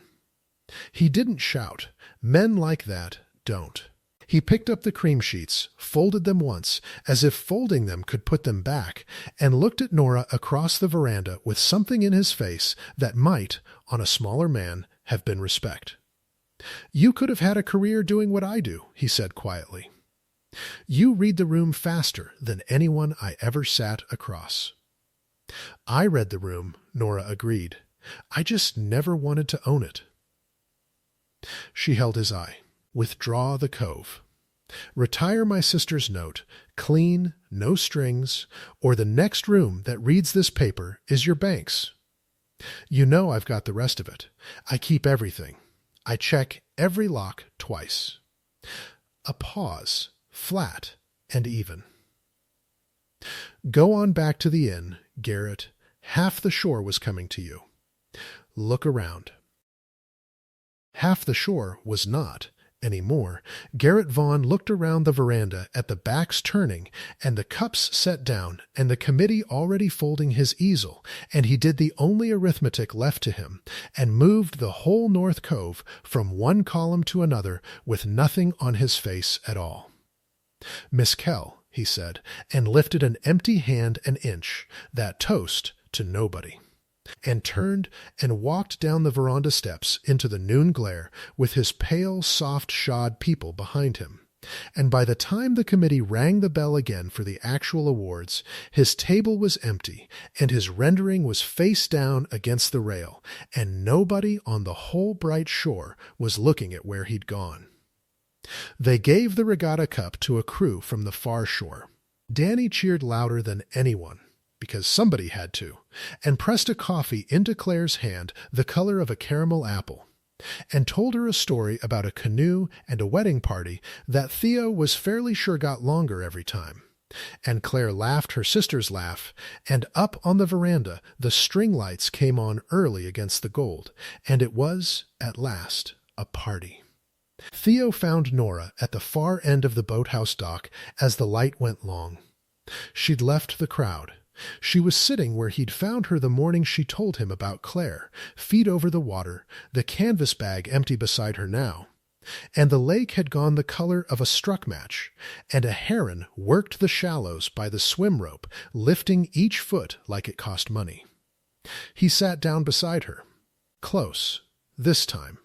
He didn't shout. Men like that don't. He picked up the cream sheets, folded them once, as if folding them could put them back, and looked at Nora across the veranda with something in his face that might, on a smaller man, have been respect. "You could have had a career doing what I do," he said quietly. "You read the room faster than anyone I ever sat across." "I read the room," Nora agreed. "I just never wanted to own it." She held his eye. "Withdraw the cove. Retire my sister's note, clean, no strings, or the next room that reads this paper is your bank's. You know I've got the rest of it. I keep everything. I check every lock twice." A pause, flat and even. "Go on back to the inn, Garrett. Half the shore was coming to you. Look around." Half the shore was not anymore. Garrett Vaughn looked around the veranda at the backs turning and the cups set down and the committee already folding his easel, and he did the only arithmetic left to him and moved the whole North Cove from one column to another with nothing on his face at all. "Miss Kell," he said, and lifted an empty hand an inch, that toast to nobody, and turned and walked down the veranda steps into the noon glare with his pale, soft-shod people behind him. And by the time the committee rang the bell again for the actual awards, his table was empty, and his rendering was face down against the rail, and nobody on the whole bright shore was looking at where he'd gone. They gave the regatta cup to a crew from the far shore. Danny cheered louder than anyone, because somebody had to, and pressed a coffee into Claire's hand the color of a caramel apple, and told her a story about a canoe and a wedding party that Theo was fairly sure got longer every time. And Claire laughed her sister's laugh, and up on the veranda the string lights came on early against the gold, and it was, at last, a party. Theo found Nora at the far end of the boathouse dock as the light went long. She'd left the crowd. She was sitting where he'd found her the morning she told him about Claire, feet over the water, the canvas bag empty beside her now. And the lake had gone the color of a struck match, and a heron worked the shallows by the swim rope, lifting each foot like it cost money. He sat down beside her. Close, this time.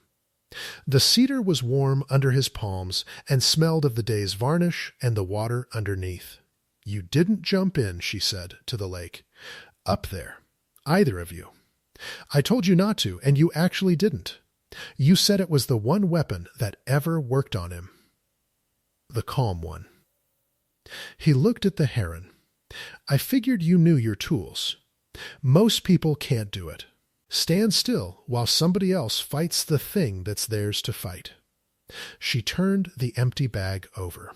The cedar was warm under his palms and smelled of the day's varnish and the water underneath. "You didn't jump in," she said to the lake. "Up there. Either of you. I told you not to, and you actually didn't. You said it was the one weapon that ever worked on him." The calm one. He looked at the heron. "I figured you knew your tools. Most people can't do it. Stand still while somebody else fights the thing that's theirs to fight." She turned the empty bag over.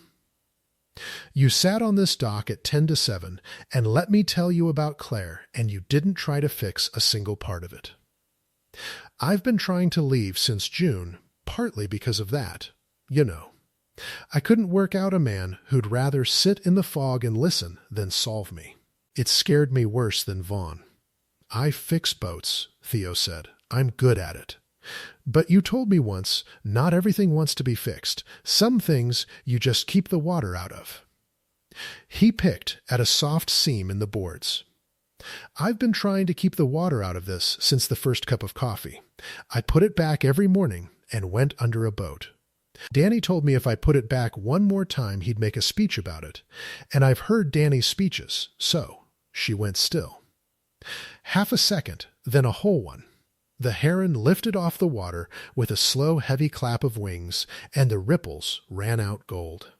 "You sat on this dock at 10 to 7, and let me tell you about Claire, and you didn't try to fix a single part of it. I've been trying to leave since June, partly because of that, you know. I couldn't work out a man who'd rather sit in the fog and listen than solve me. It scared me worse than Vaughn. I fix boats," Theo said. "I'm good at it. But you told me once, not everything wants to be fixed. Some things you just keep the water out of." He picked at a soft seam in the boards. "I've been trying to keep the water out of this since the first cup of coffee. I put it back every morning and went under a boat. Danny told me if I put it back one more time he'd make a speech about it, and I've heard Danny's speeches, so," she went still. Half a second, then a whole one. The heron lifted off the water with a slow, heavy clap of wings, and the ripples ran out gold.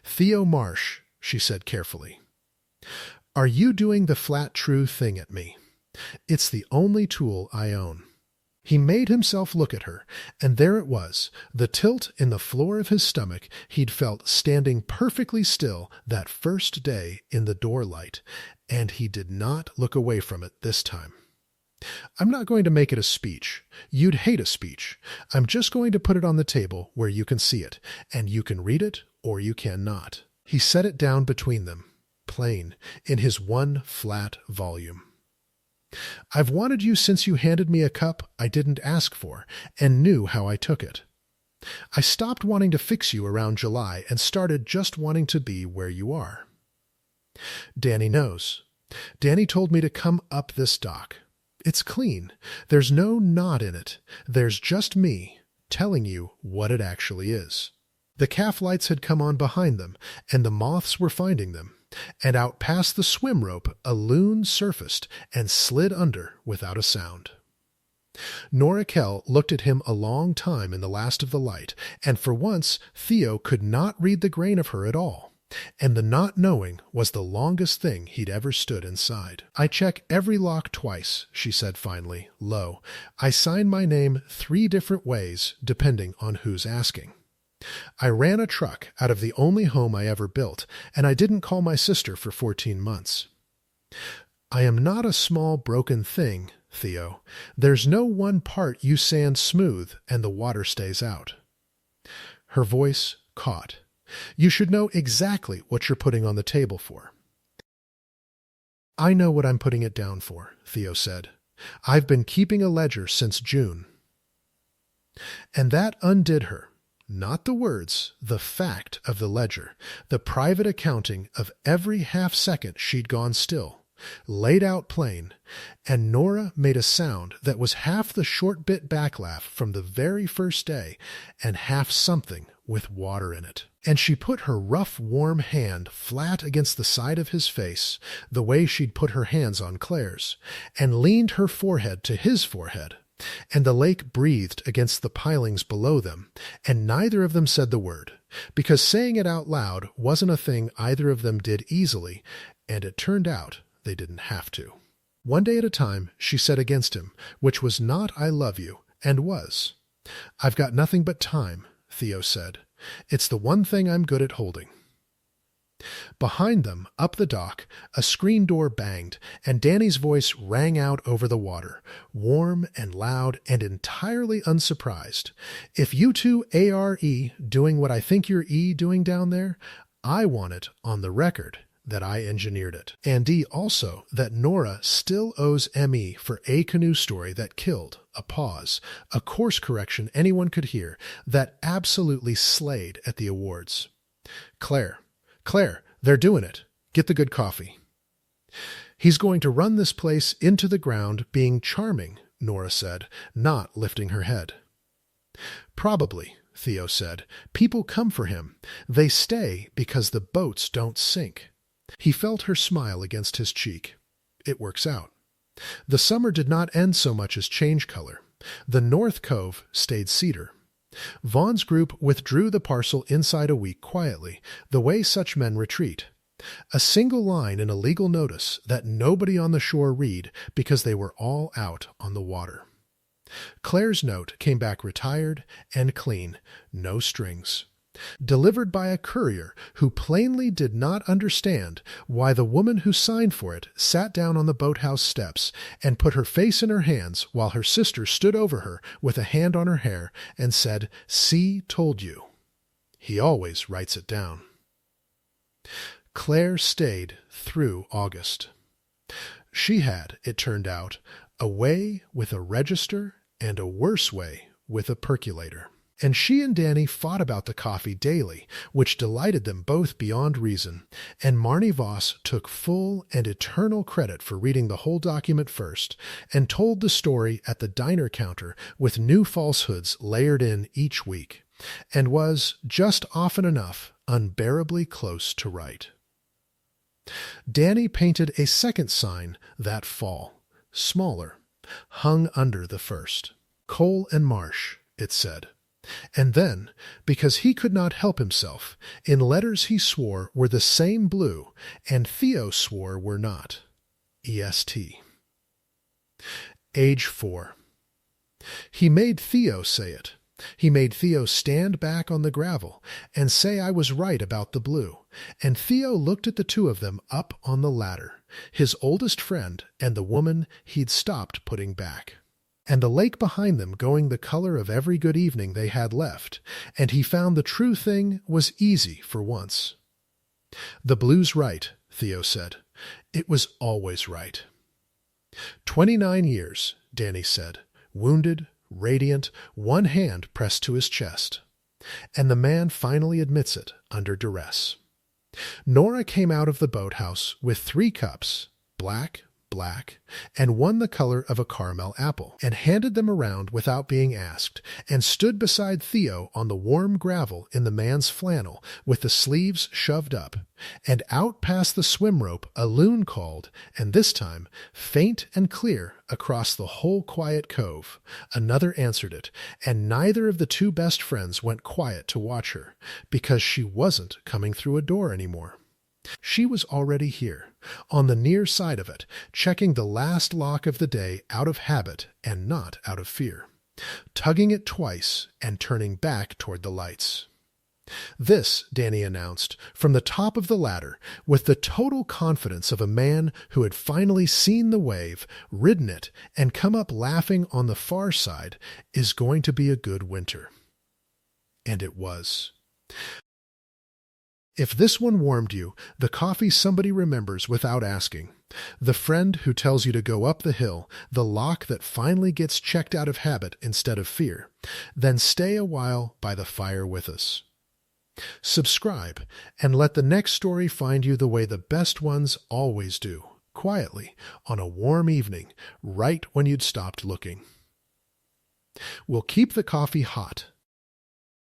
"Theo Marsh," she said carefully, "are you doing the flat true thing at me? It's the only tool I own. He made himself look at her, and there it was, the tilt in the floor of his stomach he'd felt standing perfectly still that first day in the door light, and he did not look away from it this time. I'm not going to make it a speech. You'd hate a speech. I'm just going to put it on the table where you can see it, and you can read it or you cannot. He set it down between them, plain, in his one flat volume. I've wanted you since you handed me a cup I didn't ask for and knew how I took it. I stopped wanting to fix you around July and started just wanting to be where you are. Danny knows. Danny told me to come up this dock. It's clean. There's no knot in it. There's just me telling you what it actually is. The calf lights had come on behind them, and the moths were finding them. And out past the swim rope a loon surfaced and slid under without a sound. Nora Kell looked at him a long time in the last of the light, and for once Theo could not read the grain of her at all, and the not knowing was the longest thing he'd ever stood inside. I check every lock twice, she said finally, low. I sign my name 3 different ways, depending on who's asking. I ran a truck out of the only home I ever built, and I didn't call my sister for 14 months. I am not a small broken thing, Theo. There's no one part you sand smooth and the water stays out. Her voice caught. You should know exactly what you're putting on the table for. I know what I'm putting it down for, Theo said. I've been keeping a ledger since June. And that undid her. Not the words, the fact of the ledger, the private accounting of every half-second she'd gone still, laid out plain, and Nora made a sound that was half the short bit backlaugh from the very first day and half something with water in it. And she put her rough, warm hand flat against the side of his face, the way she'd put her hands on Claire's, and leaned her forehead to his forehead. And the lake breathed against the pilings below them, and neither of them said the word, because saying it out loud wasn't a thing either of them did easily, and it turned out they didn't have to. One day at a time, she said against him, which was not I love you, and was. I've got nothing but time, Theo said. It's the one thing I'm good at holding. Behind them, up the dock, a screen door banged, and Danny's voice rang out over the water, warm and loud and entirely unsurprised. If you two ARE doing what I think you're doing down there, I want it on the record that I engineered it. And also that Nora still owes ME for a canoe story that killed, a pause, a course correction anyone could hear, that absolutely slayed at the awards. Claire, they're doing it. Get the good coffee. He's going to run this place into the ground being charming, Nora said, not lifting her head. Probably, Theo said. People come for him. They stay because the boats don't sink. He felt her smile against his cheek. It works out. The summer did not end so much as change color. The North Cove stayed cedar. Vaughn's group withdrew the parcel inside a week quietly, the way such men retreat. A single line in a legal notice that nobody on the shore read because they were all out on the water. Claire's note came back retired and clean, no strings. Delivered by a courier who plainly did not understand why the woman who signed for it sat down on the boathouse steps and put her face in her hands while her sister stood over her with a hand on her hair and said, "See, told you." He always writes it down. Claire stayed through August. She had, it turned out, a way with a register and a worse way with a percolator. And she and Danny fought about the coffee daily, which delighted them both beyond reason, and Marnie Voss took full and eternal credit for reading the whole document first, and told the story at the diner counter with new falsehoods layered in each week, and was, just often enough, unbearably close to right. Danny painted a second sign that fall, smaller, hung under the first. Coal and Marsh, it said. And then, because he could not help himself, in letters he swore were the same blue, and Theo swore were not. EST. Age 4. He made Theo say it. He made Theo stand back on the gravel and say I was right about the blue, and Theo looked at the two of them up on the ladder, his oldest friend and the woman he'd stopped putting back, and the lake behind them going the color of every good evening they had left, and he found the true thing was easy for once. "The blue's right," Theo said. "It was always right." 29 years, Danny said, wounded, radiant, one hand pressed to his chest. And the man finally admits it under duress. Nora came out of the boathouse with 3 cups, black, and one the color of a caramel apple, and handed them around without being asked, and stood beside Theo on the warm gravel in the man's flannel with the sleeves shoved up, and out past the swim rope a loon called, and this time, faint and clear across the whole quiet cove. Another answered it, and neither of the 2 best friends went quiet to watch her, because she wasn't coming through a door anymore. She was already here, on the near side of it, checking the last lock of the day out of habit and not out of fear, tugging it twice and turning back toward the lights. This, Danny announced, from the top of the ladder, with the total confidence of a man who had finally seen the wave, ridden it, and come up laughing on the far side, is going to be a good winter. And it was. If this one warmed you, the coffee somebody remembers without asking, the friend who tells you to go up the hill, the lock that finally gets checked out of habit instead of fear, then stay a while by the fire with us. Subscribe, and let the next story find you the way the best ones always do, quietly, on a warm evening, right when you'd stopped looking. We'll keep the coffee hot,